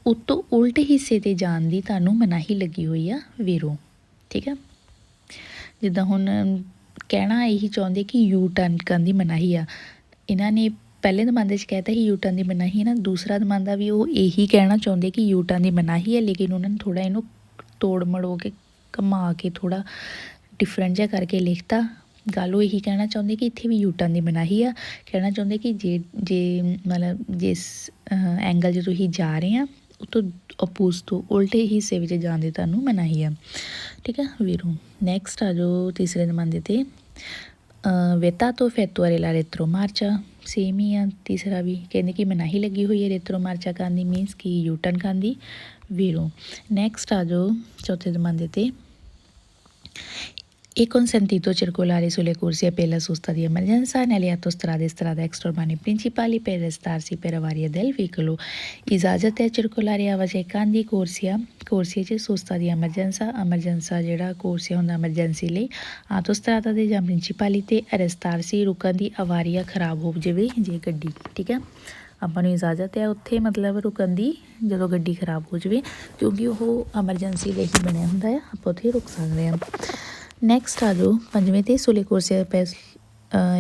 ਉਤੋਂ ਉਲਟ ਹਿੱਸੇ ਤੇ ਜਾਣ ਦੀ ਤੁਹਾਨੂੰ ਮਨਾਹੀ ਲੱਗੀ ਹੋਈ ਆ ਵੀਰੋ ਠੀਕ ਆ ਜਿੱਦਾਂ ਹੁਣ ਕਹਿਣਾ ਇਹੀ ਚਾਹੁੰਦੇ ਕਿ ਯੂ ਟਰਨ ਕਰਨ ਦੀ ਮਨਾਹੀ ਆ ਇਹਨਾਂ ਨੇ ਪਹਿਲੇ ਦਮਾਂਦੇ 'ਚ ਕਹਿਤਾ ਸੀ ਯੂ ਟਰਨ ਦੀ ਮਨਾਹੀ ਹੈ ਨਾ ਦੂਸਰਾ ਦਮਾਂਦਾ ਵੀ ਉਹ ਇਹੀ ਕਹਿਣਾ ਚਾਹੁੰਦੇ ਕਿ ਯੂ ਟਰਨ ਦੀ ਮਨਾਹੀ ਹੈ ਲੇਕਿਨ ਉਹਨਾਂ ਨੇ ਥੋੜ੍ਹਾ ਇਹਨੂੰ ਤੋੜ ਮੜੋ ਕੇ ਘੁਮਾ ਕੇ ਥੋੜ੍ਹਾ ਡਿਫਰੈਂਟ ਜਿਹਾ ਕਰਕੇ ਲਿਖਤਾ ਗੱਲ ਉਹ ਇਹੀ ਕਹਿਣਾ ਚਾਹੁੰਦੇ ਕਿ ਇੱਥੇ ਵੀ ਯੂ ਟਰਨ ਦੀ ਮਨਾਹੀ ਆ ਕਹਿਣਾ ਚਾਹੁੰਦੇ ਕਿ ਜੇ ਮਤਲਬ ਜਿਸ ਐਂਗਲ 'ਚ ਤੁਸੀਂ ਜਾ ਰਹੇ ਆ ਉਹ ਤੋਂ ਅਪੋਜ਼ ਤੋਂ ਉਲਟੇ ਹਿੱਸੇ ਵਿੱਚ ਜਾਣ ਦੀ ਤੁਹਾਨੂੰ ਮਨਾਹੀ ਆ ਠੀਕ ਆ ਵੀਰੋ ਨੈਕਸਟ ਆ ਜੋ ਤੀਸਰੇ ਦਮਾਂਦੇ ਤੇ vietato effettuare la retromarcia same ਹੀ ਆ ਤੀਸਰਾ ਵੀ ਕਹਿੰਦੇ ਕਿ ਮਨਾਹੀ ਲੱਗੀ ਹੋਈ ਹੈ retromarcia ਕਰਨ ਦੀ ਮੀਨਸ ਕਿ ਯੂ ਟਰਨ ਕਰਨ ਦੀ ਵੀਰੋ ਨੈਕਸਟ ਆ ਜੋ ਚੌਥੇ ਦਮਾਂਦੇ ਤੇ è consentito circolare sulle corsie per la sosta di emergenza nelle autostrade strade extraurbane principali per restarsi per avaria del veicolo ਇਜਾਜ਼ਤ ਹੈ circolare ਆਵਾਜਾਈ ਕਰਨ ਦੀ ਕੋਰਸੀਆ 'ਚ ਸੋਸਤਾ ਦੀ ਐਮਰਜੈਂਸਾ ਜਿਹੜਾ ਕੋਰਸੀਆ ਹੁੰਦਾ ਐਮਰਜੈਂਸੀ ਲਈ ਆਟੋਸਟਰਾਦਾ ਦੇ ਜਾਂ ਪ੍ਰਿੰਸੀਪਾਲੀ ਤੇ ਅਰੈਸਟਾਰਸੀ ਰੁਕਣ ਦੀ ਅਵਾਰੀਆ ਖਰਾਬ ਹੋ ਜਾਵੇ ਜੇ ਗੱਡੀ ਠੀਕ ਹੈ ਆਪਾਂ ਨੂੰ ਇਜਾਜ਼ਤ ਹੈ ਉੱਥੇ ਮਤਲਬ ਰੁਕਣ ਦੀ ਜਦੋਂ ਗੱਡੀ ਖਰਾਬ ਹੋ ਜਾਵੇ ਕਿਉਂਕਿ ਉਹ ਐਮਰਜੈਂਸੀ ਲਈ ਹੀ ਬਣਿਆ ਹੁੰਦਾ ਆ ਆਪਾਂ ਉੱਥੇ ਰੁਕ ਸਕਦੇ ਹਾਂ ਨੈਕਸਟ ਆ ਜੋ ਪੰਜਵੇਂ ਤੇ sulle corsie per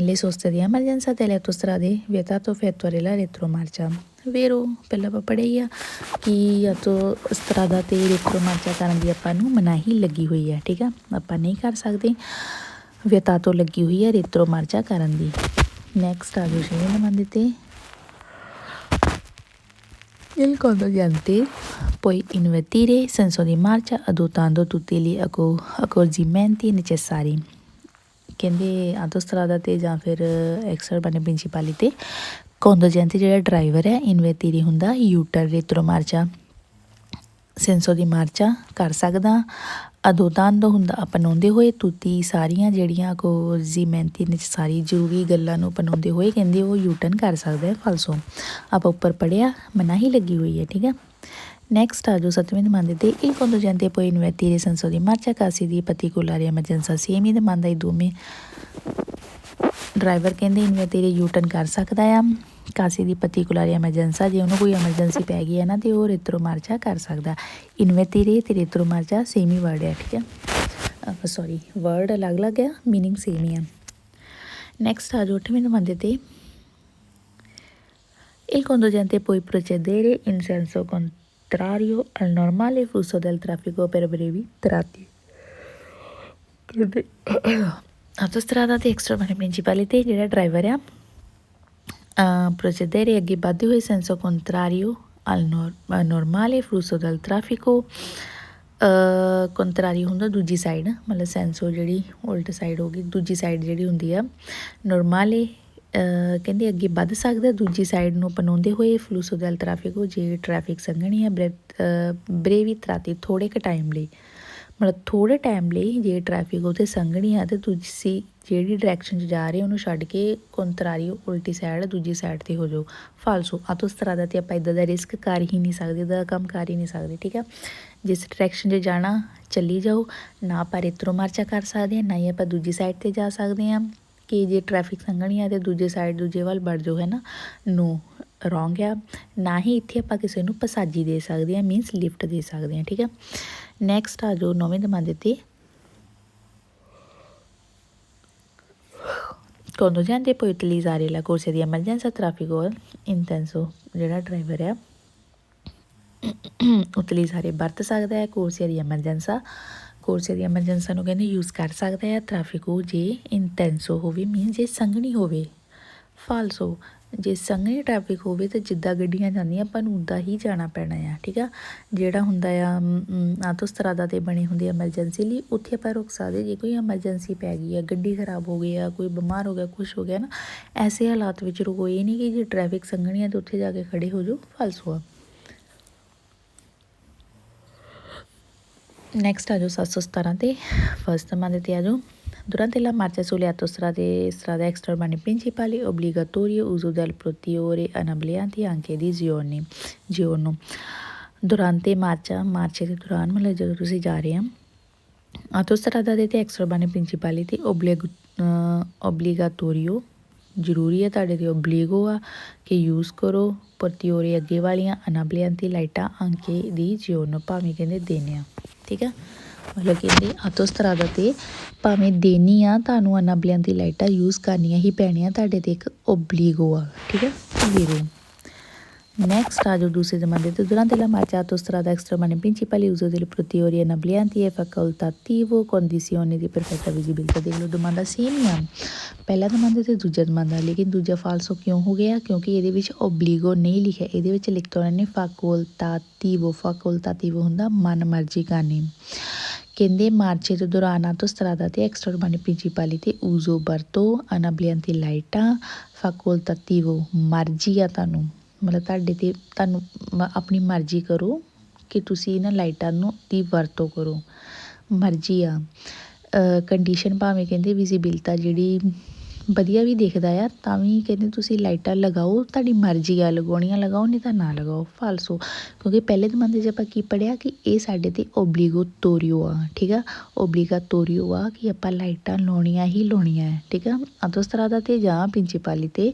le soste di emergenza delle autostrade vietato effettuare la retromarcia vero ਪਹਿਲਾਂ ਆਪਾਂ ਪੜ੍ਹਿਆ ਹੀ ਆ ਕਿ ਆਟੋਸਟਰਾਦਾ ਤੇ retromarcia ਕਰਨ ਦੀ ਆਪਾਂ ਨੂੰ ਮਨਾਹੀ ਲੱਗੀ ਹੋਈ ਹੈ ਠੀਕ ਆ ਆਪਾਂ ਨਹੀਂ ਕਰ ਸਕਦੇ vietato ਲੱਗੀ ਹੋਈ ਹੈ retromarcia ਕਰਨ ਦੀ ਨੈਕਸਟ ਆ ਜੋ ਛੇਵੇਂ ਨੰਬਰ ਤੇ Il conducente può invertire senso di marcia adottando tutti gli accorgimenti necessari ਕਹਿੰਦੇ ਆਟੋਸਟਰਾਦਾ ਤੇ ਜਾਂ ਫਿਰ ਐਕਸਟਰਬਾਨੇ ਪ੍ਰਿੰਸੀਪਾਲੀ ਤੇ conducente ਜਿਹੜਾ ਡਰਾਈਵਰ ਹੈ ਇਨਵਰਟੀਰੇ ਹੁੰਦਾ ਯੂ ਟਰਨ retromarcia ਸੈਂਸੋ ਦੀ ਮਾਰਚਾ ਕਰ ਸਕਦਾ ਅਦੋਤਾਂਦੋ ਹੁੰਦਾ ਅਪਣਾਉਂਦੇ ਹੋਏ ਤੁਤੀ ਸਾਰੀਆਂ ਜਿਹੜੀਆਂ accorgimenti necessari ਜ਼ਰੂਰੀ ਗੱਲਾਂ ਨੂੰ ਅਪਣਾਉਂਦੇ ਹੋਏ ਕਹਿੰਦੇ ਉਹ ਯੂ ਟਰਨ ਕਰ ਸਕਦਾ ਹੈ ਫਾਲਸੋ ਆਪਾਂ ਉੱਪਰ ਪੜ੍ਹਿਆ ਮਨਾਹੀ ਲੱਗੀ ਹੋਈ ਹੈ ਠੀਕ ਹੈ ਨੈਕਸਟ ਆ ਜੋ ਸੱਤਵੇਂ ਦਮਾਂਦੇ ਤੇ il conducente può invertire senso di marcia casi di particolare emergenza same ਹੀ ਦਮਾਂਦਾ ਇਹ ਦੋਵੇਂ ਡਰਾਈਵਰ ਕਹਿੰਦੇ ਇਨਵਰਟੀਰੇ ਯੂ ਟਰਨ ਕਰ ਸਕਦਾ ਆ ਕਾਸੀ ਦੀ ਪਰਟੀਕੂਲਰ ਐਮਰਜੈਂਸਾ ਜੇ ਉਹਨੂੰ ਕੋਈ ਐਮਰਜੈਂਸੀ ਪੈ ਗਈ ਹੈ ਨਾ ਤੇ ਉਹ retromarcia ਕਰ ਸਕਦਾ ਇਨਵਰਟੀਰੇ ਤੇ retromarcia ਸੇਮ ਹੀ ਵਰਡ ਹੈ ਠੀਕ ਹੈ ਸੌਰੀ ਵਰਡ ਅਲੱਗ-ਅਲੱਗ ਹੈ ਮੀਨਿੰਗ ਸੇਮ ਹੀ ਹੈ ਨੈਕਸਟ ਆ ਜੋ 8ਵੇਂ ਨੰਬਰ ਤੇ il conducente può procedere in senso contrario al normale flusso del traffico per brevi tratti autostrada ਤੇ extraeurbane principale ਤੇ ਜਿਹੜਾ ਡਰਾਈਵਰ ਆ procedere agli sbatti in senso contrario al normale flusso del traffico ਕੰਟਰਾਰੀ ਹੁੰਦਾ ਦੂਜੀ side ਮਤਲਬ ਸੈਂਸੋ ਜਿਹੜੀ ਉਲਟ side ਹੋ ਗਈ ਦੂਜੀ ਸਾਈਡ ਜਿਹੜੀ ਹੁੰਦੀ ਆ ਨੋਰਮਾਲੇ ਕਹਿੰਦੇ ਅੱਗੇ ਵੱਧ ਸਕਦਾ ਦੂਜੀ ਸਾਈਡ ਨੂੰ ਅਪਣਾਉਂਦੇ ਹੋਏ ਫਲੂਸੋ ਦੈਲ ਟ੍ਰੈਫਿਕੋ ਜੇ ਟ੍ਰੈਫਿਕ ਸੰਘਣੀ ਆ ਬ੍ਰੇਵੀ ਤਰਾਤੀ ਥੋੜ੍ਹੇ ਕੁ ਟਾਈਮ ਲਈ ਮਤਲਬ ਥੋੜ੍ਹੇ ਟਾਈਮ ਲਈ ਜੇ ਟ੍ਰੈਫਿਕ ਉਹਦੇ ਸੰਘਣੀ ਆ ਅਤੇ ਤੁਸੀਂ ਜਿਹੜੀ ਡਾਇਰੈਕਸ਼ਨ 'ਚ ਜਾ ਰਹੇ ਉਹਨੂੰ ਛੱਡ ਕੇ ਕੰਟਰਾਰੀ ਉਲਟੀ ਸਾਈਡ ਦੂਜੀ ਸਾਈਡ 'ਤੇ ਹੋ ਜਾਓ ਫਾਲਸੋ autostrada 'ਤੇ ਆਪਾਂ ਇੱਦਾਂ ਦਾ ਰਿਸਕ ਕਰ ਹੀ ਨਹੀਂ ਸਕਦੇ ਇੱਦਾਂ ਦਾ ਕੰਮ ਕਰ ਹੀ ਨਹੀਂ ਸਕਦੇ ਠੀਕ ਆ ਜਿਸ ਡਾਇਰੈਕਸ਼ਨ 'ਚ ਜਾਣਾ ਚੱਲੀ ਜਾਓ ਨਾ ਆਪਾਂ ਇੱਧਰੋਂ ਮਾਰਚਾ ਕਰ ਸਕਦੇ ਹਾਂ ਨਾ ਹੀ ਆਪਾਂ ਦੂਜੀ ਸਾਈਡ 'ਤੇ ਜਾ ਸਕਦੇ ਹਾਂ ਕਿ ਜੇ ਟ੍ਰੈਫਿਕ ਸੰਘਣੀ ਆ ਅਤੇ ਦੂਜੇ ਸਾਈਡ ਦੂਜੇ ਵੱਲ ਵੜ ਜਾਓ ਹੈ ਨਾ ਨੋ ਰੋਂਗ ਆ ਨਾ ਹੀ ਇੱਥੇ ਆਪਾਂ ਕਿਸੇ ਨੂੰ ਪਸਾਜੀ ਦੇ ਸਕਦੇ ਹਾਂ ਮੀਨਸ ਲਿਫਟ ਦੇ ਸਕਦੇ ਹਾਂ ਠੀਕ ਆ ਨੈਕਸਟ ਆ ਜੋ 9ਵੇਂ ਦਮਾਂਦੇ 'ਤੇ conducente può utilizzare la corsia di emergenza traffico intenso ਜਿਹੜਾ ਡਰਾਈਵਰ ਆ utilizzare ਵਰਤ ਸਕਦਾ ਹੈ ਕੋਰਸੀਆ ਦੀ ਐਮਰਜੈਂਸਾ ਕੋਰਸੀਆ ਦੀ ਐਮਰਜੈਂਸਾ ਨੂੰ ਕਹਿੰਦੇ ਯੂਜ਼ ਕਰ ਸਕਦਾ ਹੈ ਟ੍ਰੈਫਿਕੋ ਜੇ ਇੰਟੈਂਸੋ ਹੋਵੇ ਮੀਨ ਜੇ ਸੰਘਣੀ ਹੋਵੇ ਫਾਲਸੋ ਜੇ ਸੰਘਣੀ ਟ੍ਰੈਫਿਕ ਹੋਵੇ ਤਾਂ ਜਿੱਦਾਂ ਗੱਡੀਆਂ ਜਾਂਦੀਆਂ ਆਪਾਂ ਨੂੰ ਉੱਦਾਂ ਹੀ ਜਾਣਾ ਪੈਣਾ ਆ ਠੀਕ ਆ ਜਿਹੜਾ ਹੁੰਦਾ ਆ autostrada 'ਤੇ ਬਣੇ ਹੁੰਦੇ ਐਮਰਜੈਂਸੀ ਲਈ ਉੱਥੇ ਆਪਾਂ ਰੁਕ ਸਕਦੇ ਜੇ ਕੋਈ ਐਮਰਜੈਂਸੀ ਪੈ ਗਈ ਆ ਗੱਡੀ ਖਰਾਬ ਹੋ ਗਈ ਆ ਕੋਈ ਬਿਮਾਰ ਹੋ ਗਿਆ ਕੁਛ ਹੋ ਗਿਆ ਨਾ ਐਸੇ ਹਾਲਾਤ ਵਿੱਚ ਰੁਕੋ ਇਹ ਨਹੀਂ ਕਿ ਜੇ ਟ੍ਰੈਫਿਕ ਸੰਘਣੀ ਆ ਤਾਂ ਉੱਥੇ ਜਾ ਕੇ ਖੜੇ ਹੋ ਜਾਓ ਫਾਲਸੋ ਆ ਨੈਕਸਟ ਆ ਜਾਓ 717 ਤੇ ਫਸਟ ਦਮਾਂਦੇ 'ਤੇ ਆ ਜਾਓ Durante la marcia sulle strade extraurbane principali è obbligatorio uso del protettore anabolianti anche di giorno durante marcia ਦੇ ਦੌਰਾਨ ਮਤਲਬ ਜਦੋਂ ਤੁਸੀਂ ਜਾ ਰਹੇ ਆ autostrada ਦੇ ਤੇ extraurbane principali ਤੇ obbligatorio ਜ਼ਰੂਰੀ ਹੈ ਤੁਹਾਡੇ ਤੇ obligo ਆ ਕਿ ਯੂਜ਼ ਕਰੋ protettore ਅੱਗੇ ਵਾਲੀਆਂ anabolianti ਲਾਈਟਾਂ anche di giorno ਭਾਵੇਂ ਕਹਿੰਦੇ ਦਿਨ ਆ ਠੀਕ ਆ ਮਤਲਬ ਕਹਿੰਦੇ autostrada 'ਤੇ ਭਾਵੇਂ ਦੇਣੀ ਆ ਤੁਹਾਨੂੰ anabolianti ਲਾਈਟਾਂ ਯੂਜ਼ ਕਰਨੀਆਂ ਹੀ ਪੈਣੀਆਂ ਤੁਹਾਡੇ 'ਤੇ ਇੱਕ obligo ਆ ਠੀਕ ਹੈ ਵੀਰੋ ਨੈਕਸਟ ਆ ਜੋ ਦੂਸਰੇ ਜ਼ਮਾਨੇ ਤੇ durante la marcia autostrada extraurbane principali uso del protettore anabolianti è facoltativo condizioni di perfetta visibilità ਦੇਖ ਲਓ ਦਮਾਂਦਾ ਸੇਮ ਹੀ ਆ ਪਹਿਲਾ ਦਮਾਂਦਾ ਤੇ ਦੂਜਾ ਦਮਾਂਦਾ ਲੇਕਿਨ ਦੂਜਾ ਫਾਲਸੋ ਕਿਉਂ ਹੋ ਗਿਆ ਕਿਉਂਕਿ ਇਹਦੇ ਵਿੱਚ obligo ਨਹੀਂ ਲਿਖਿਆ ਇਹਦੇ ਵਿੱਚ ਲਿਖਤਾ ਉਹਨਾਂ ਨੇ facoltativo ਹੁੰਦਾ ਮਨ ਮਰਜ਼ੀ ਕਰਨੀ ਕਹਿੰਦੇ ਮਾਰਚੇ ਦੇ ਦੌਰਾਨ autostrada ਤੇ extraurbane principali ਤੇ uso ਵਰਤੋ anabolianti ਲਾਈਟਾਂ facoltativo ਮਰਜ਼ੀ ਆ ਤੁਹਾਨੂੰ ਮਤਲਬ ਤੁਹਾਡੇ 'ਤੇ ਤੁਹਾਨੂੰ ਆਪਣੀ ਮਰਜ਼ੀ ਕਰੋ ਕਿ ਤੁਸੀਂ ਇਹਨਾਂ ਲਾਈਟਾਂ ਨੂੰ ਦੀ ਵਰਤੋਂ ਕਰੋ ਮਰਜ਼ੀ ਆ ਕੰਡੀਸ਼ਨ ਭਾਵੇਂ ਕਹਿੰਦੇ ਵਿਜ਼ੀਬਿਲਤਾ ਜਿਹੜੀ ਵਧੀਆ ਵੀ ਦਿਖਦਾ ਆ ਤਾਂ ਵੀ ਕਹਿੰਦੇ ਤੁਸੀਂ ਲਾਈਟਾਂ ਲਗਾਓ ਤੁਹਾਡੀ ਮਰਜ਼ੀ ਆ ਲਗਾਉਣੀਆਂ ਲਗਾਓ ਨਹੀਂ ਤਾਂ ਨਾ ਲਗਾਓ ਫਾਲਸੋ ਕਿਉਂਕਿ ਪਹਿਲੇ ਜ਼ਮਾਨੇ 'ਚ ਆਪਾਂ ਕੀ ਪੜ੍ਹਿਆ ਕਿ ਇਹ ਸਾਡੇ 'ਤੇ obbligatorio ਆ ਠੀਕ ਆ obbligatorio ਆ ਕਿ ਆਪਾਂ ਲਾਈਟਾਂ ਲਾਉਣੀਆਂ ਹੀ ਲਾਉਣੀਆਂ ਹੈ ਠੀਕ ਆ autostrada 'ਤੇ ਜਾਂ ਪ੍ਰਿੰਸੀਪਲੀ 'ਤੇ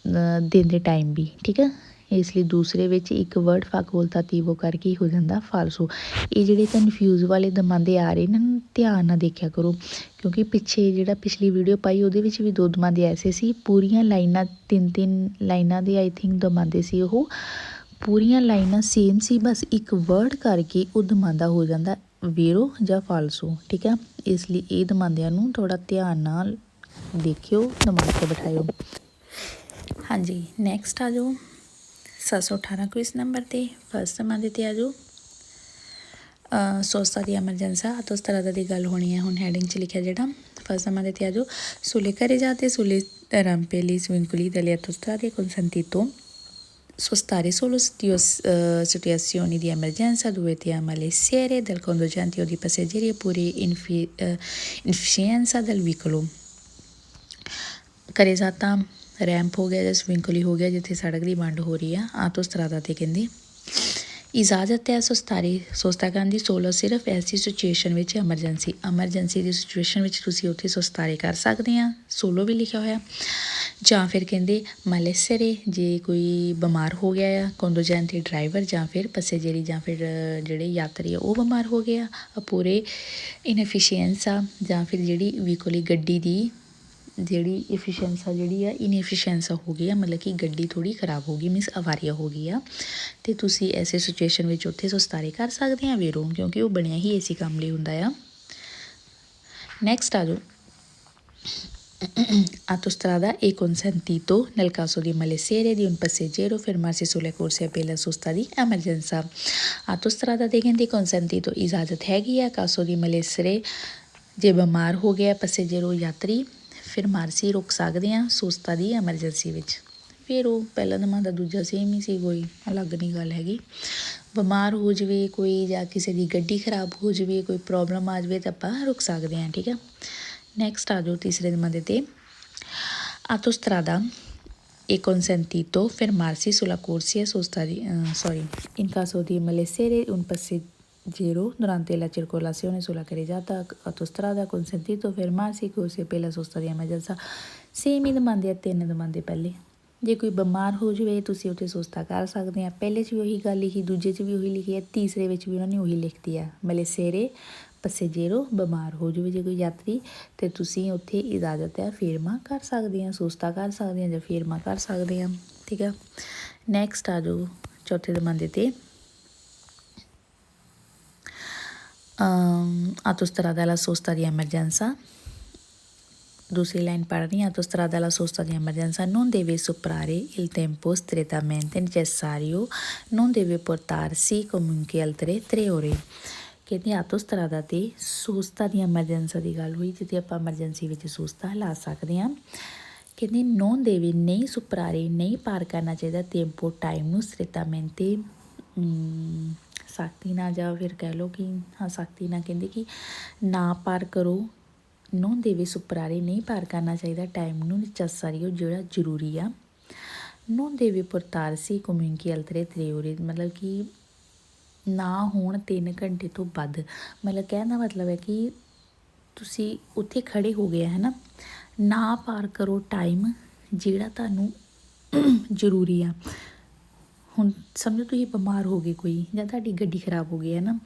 ਦਿਨ ਦੇ ਟਾਈਮ ਵੀ ਠੀਕ ਆ ਇਸ ਲਈ ਦੂਸਰੇ ਵਿੱਚ ਇੱਕ ਵਰਡ facoltativo ਕਰਕੇ ਹੋ ਜਾਂਦਾ ਫਾਲਸੋ ਇਹ ਜਿਹੜੇ ਕਨਫਿਊਜ਼ ਵਾਲੇ ਦਮਾਂਦੇ ਆ ਰਹੇ ਇਹਨਾਂ ਨੂੰ ਧਿਆਨ ਨਾਲ ਦੇਖਿਆ ਕਰੋ ਕਿਉਂਕਿ ਪਿੱਛੇ ਜਿਹੜਾ ਪਿਛਲੀ ਵੀਡੀਓ ਪਾਈ ਉਹਦੇ ਵਿੱਚ ਵੀ 2 ਦਮਾਂਦੇ ਐਸੇ ਸੀ ਪੂਰੀਆਂ ਲਾਈਨਾਂ 3 ਲਾਈਨਾਂ ਦੇ ਆਈ ਥਿੰਕ ਦਮਾਂਦੇ ਸੀ ਉਹ ਪੂਰੀਆਂ ਲਾਈਨਾਂ ਸੇਮ ਸੀ ਬਸ ਇੱਕ ਵਰਡ ਕਰਕੇ ਉਹ ਦਮਾਂਦਾ ਹੋ ਜਾਂਦਾ ਵੀਰੋ ਜਾਂ ਫਾਲਸੋ ਠੀਕ ਆ ਇਸ ਲਈ ਇਹ ਦਮਾਂਦਿਆਂ ਨੂੰ ਥੋੜ੍ਹਾ ਧਿਆਨ ਨਾਲ ਦੇਖਿਓ ਦਿਮਾਗ 'ਤੇ ਬਿਠਾਇਓ ਹਾਂਜੀ ਨੈਕਸਟ ਆ ਜਾਓ 718 ਕੁਇਜ਼ ਨੰਬਰ 'ਤੇ ਫਸਟ ਦਮਾਂਦੇ 'ਤੇ ਆ ਜਾਓ ਸੋਸਤਾ ਦੀ ਐਮਰਜੈਂਸਾ autostrada ਦੀ ਗੱਲ ਹੋਣੀ ਹੈ ਹੁਣ ਹੈਡਿੰਗ 'ਚ ਲਿਖਿਆ ਜਿਹੜਾ ਫਸਟ ਦਮਾਂਦੇ 'ਤੇ ਆ ਜਾਓ sulle carreggiate sulle rampe gli svincoli delle autostrade è consentito spostare solo situazioni di emergenza dovute a malessere del conducente o di passeggeri oppure inefficienza del veicolo carreggiata ramp ਹੋ ਗਿਆ ਜਾਂ ਸਵਿੰਕਲੀ ਹੋ ਗਿਆ ਜਿੱਥੇ ਸੜਕ ਦੀ ਵੰਡ ਹੋ ਰਹੀ ਆ autostrada 'ਤੇ ਕਹਿੰਦੇ ਇਜਾਜ਼ਤ ਹੈ ਸੋਸਤਾ ਕਰਨ ਦੀ ਸੋਲੋ ਸਿਰਫ ਐਸੀ ਸਿਚੁਏਸ਼ਨ ਵਿੱਚ ਐਮਰਜੈਂਸੀ ਦੀ ਸਿਚੁਏਸ਼ਨ ਵਿੱਚ ਤੁਸੀਂ ਉੱਥੇ ਸੁਸਤਾਰੇ ਕਰ ਸਕਦੇ ਆ ਸੋਲੋ ਵੀ ਲਿਖਿਆ ਹੋਇਆ ਜਾਂ ਫਿਰ ਕਹਿੰਦੇ ਮਾਲੇਸਰੇ ਜੇ ਕੋਈ ਬਿਮਾਰ ਹੋ ਗਿਆ ਆ ਕੰਡੋਜੈਂਟੀ ਡਰਾਈਵਰ ਜਾਂ ਫਿਰ ਪੈਸੇਜਰੀ ਜਾਂ ਫਿਰ ਜਿਹੜੇ ਯਾਤਰੀ ਆ ਉਹ ਬਿਮਾਰ ਹੋ ਗਏ ਆ ਪੂਰੇ ਇਨਐਫੀਸ਼ੀਐਂਸਾ ਜਾਂ ਫਿਰ ਜਿਹੜੀ ਵਹੀਕਲ ਗੱਡੀ ਦੀ ਜਿਹੜੀ ਇਫੀਸ਼ੀਐਂਸਾ ਜਿਹੜੀ ਆ ਇਨਐਫੀਸ਼ੀਐਂਸਾ ਹੋ ਗਈ ਆ ਮਤਲਬ ਕਿ ਗੱਡੀ ਥੋੜ੍ਹੀ ਖਰਾਬ ਹੋ ਗਈ ਮੀਨਸ ਅਵਾਰੀਆ ਹੋ ਗਈ ਆ ਅਤੇ ਤੁਸੀਂ ਐਸੇ ਸਿਚੁਏਸ਼ਨ ਵਿੱਚ ਉੱਥੇ ਸੁਸਤਾਰੇ ਕਰ ਸਕਦੇ ਆ ਵੀਰੋ ਕਿਉਂਕਿ ਉਹ ਬਣਿਆ ਹੀ ਇਸੇ ਕੰਮ ਲਈ ਹੁੰਦਾ ਆ Next a ਜਾਓ Autostrada e consentito nel caso di malessere di un passeggero fermarsi sulle corse per la sosta di emergenza. Autostrada ਤੇ ਕਹਿੰਦੇ consentito ਇਜਾਜ਼ਤ ਹੈਗੀ ਹੈ ਕਾਸੋ ਦੀ malessere ਜੇ ਬਿਮਾਰ ਹੋ ਗਿਆ ਪੈਸੇਜਰੋ ਯਾਤਰੀ ਫਿਰ ਮਾਰਸੀ ਰੁਕ ਸਕਦੇ ਆ ਸੁਸਤਾ ਦੀ ਐਮਰਜੈਂਸੀ ਵਿੱਚ। ਫਿਰ ਉਹ ਪਹਿਲਾ ਨੰਬਰ ਦਾ ਦੂਜਾ ਸੇਮ ਹੀ ਸੀ, ਕੋਈ ਅਲੱਗ ਨਹੀਂ ਗੱਲ ਹੈਗੀ। ਬਿਮਾਰ ਹੋ ਜਾਵੇ ਕੋਈ ਜਾਂ ਕਿਸੇ ਦੀ ਗੱਡੀ ਖਰਾਬ ਹੋ ਜਾਵੇ, ਕੋਈ ਪ੍ਰੋਬਲਮ ਆ ਜਾਵੇ ਤਾਂ ਆਪਾਂ ਰੁਕ ਸਕਦੇ ਹਾਂ, ਠੀਕ ਆ। ਨੈਕਸਟ ਆ ਜਾਓ ਤੀਸਰੇ ਨੰਬਰ 'ਤੇ autostrada è consentito fermarsi sulla corsia sosta di in caso di malessere un passeggero durante la circolazione sulla carreggiata autostrada è consentito fermarsi corsia per la sosta di emergenza। Same ਹੀ ਦਮਾਂਦੇ ਆ, ਤਿੰਨ ਦਮਾਂਦੇ ਪਹਿਲੇ। ਜੇ ਕੋਈ ਬਿਮਾਰ ਹੋ ਜਾਵੇ ਤੁਸੀਂ ਉੱਥੇ ਸੁਸਤਾ ਕਰ ਸਕਦੇ ਆ। ਪਹਿਲੇ 'ਚ ਵੀ ਉਹੀ ਗੱਲ ਲਿਖੀ, ਦੂਜੇ 'ਚ ਵੀ ਉਹੀ ਲਿਖੀ ਹੈ, ਤੀਸਰੇ ਵਿੱਚ ਵੀ ਉਹਨਾਂ ਨੇ ਉਹੀ ਲਿਖਤੀ ਆ ਮਲੇਸੇਰੇ ਪਸੇਜੇਰੋ। ਬਿਮਾਰ ਹੋ ਜਾਵੇ ਜੇ ਕੋਈ ਯਾਤਰੀ ਅਤੇ ਤੁਸੀਂ ਉੱਥੇ ਇਜਾਜ਼ਤ ਹੈ ਫੇਰਮਾ ਕਰ ਸਕਦੇ ਹਾਂ, ਸੁਸਤਾ ਕਰ ਸਕਦੇ ਹਾਂ ਜਾਂ ਫੇਰਮਾ ਕਰ ਸਕਦੇ ਹਾਂ, ਠੀਕ ਆ। ਨੈਕਸਟ ਆ ਜਾਓ ਚੌਥੇ ਦਮਾਂਦੇ 'ਤੇ autostrada alla sosta di emergenza। दूसरी लाइन पढ़ रही हैं autostrada alla sosta di emergenza non deve superare il tempo strettamente necessario, non deve portarsi comunque altre 3 ore। ਕਹਿੰਦੇ autostrada ਤੇ ਸੋਸਤਾ ਦੀ ਐਮਰਜੈਂਸਾ ਦੀ ਗੱਲ ਹੋਈ, ਜਿੱਥੇ ਆਪਾਂ ਐਮਰਜੈਂਸੀ ਵਿੱਚ ਸੋਸਤਾ ਲਾ ਸਕਦੇ ਹਾਂ। ਕਹਿੰਦੇ non deve ਨਹੀਂ ਸੁਪਰਾਰੇ ਨਹੀਂ ਪਾਰ ਕਰਨਾ ਚਾਹੀਦਾ tempo ਟਾਈਮ ਨੂੰ strettamente ਸਖਤੀ ਨਾਲ, ਜਾਂ ਫਿਰ ਕਹਿ ਲਓ ਕਿ ਹਾਂ ਸਖਤੀ ਨਾਲ ਕਹਿੰਦੇ ਕਿ ਨਾ ਪਾਰ ਕਰੋ। non deve superare ਨਹੀਂ ਪਾਰ ਕਰਨਾ ਚਾਹੀਦਾ ਟਾਈਮ ਨੂੰ necessario ਜਿਹੜਾ ਜ਼ਰੂਰੀ ਆ। non deve portarsi comunque altre 3 ore ਮਤਲਬ ਕਿ ਨਾ ਹੋਣ 3 ਘੰਟੇ ਤੋਂ ਵੱਧ। ਮਤਲਬ ਕਹਿਣ ਦਾ ਮਤਲਬ ਹੈ ਕਿ ਤੁਸੀਂ ਉੱਥੇ ਖੜ੍ਹੇ ਹੋ ਗਏ ਹੈ ਨਾ, ਨਾ ਪਾਰ ਕਰੋ ਟਾਈਮ ਜਿਹੜਾ ਤੁਹਾਨੂੰ ਜ਼ਰੂਰੀ ਆ। ਹੁਣ ਸਮਝੋ ਤੁਸੀਂ ਬਿਮਾਰ ਹੋ ਗਏ ਕੋਈ, ਜਾਂ ਤੁਹਾਡੀ ਗੱਡੀ ਖਰਾਬ ਹੋ ਗਈ ਹੈ ਨਾ,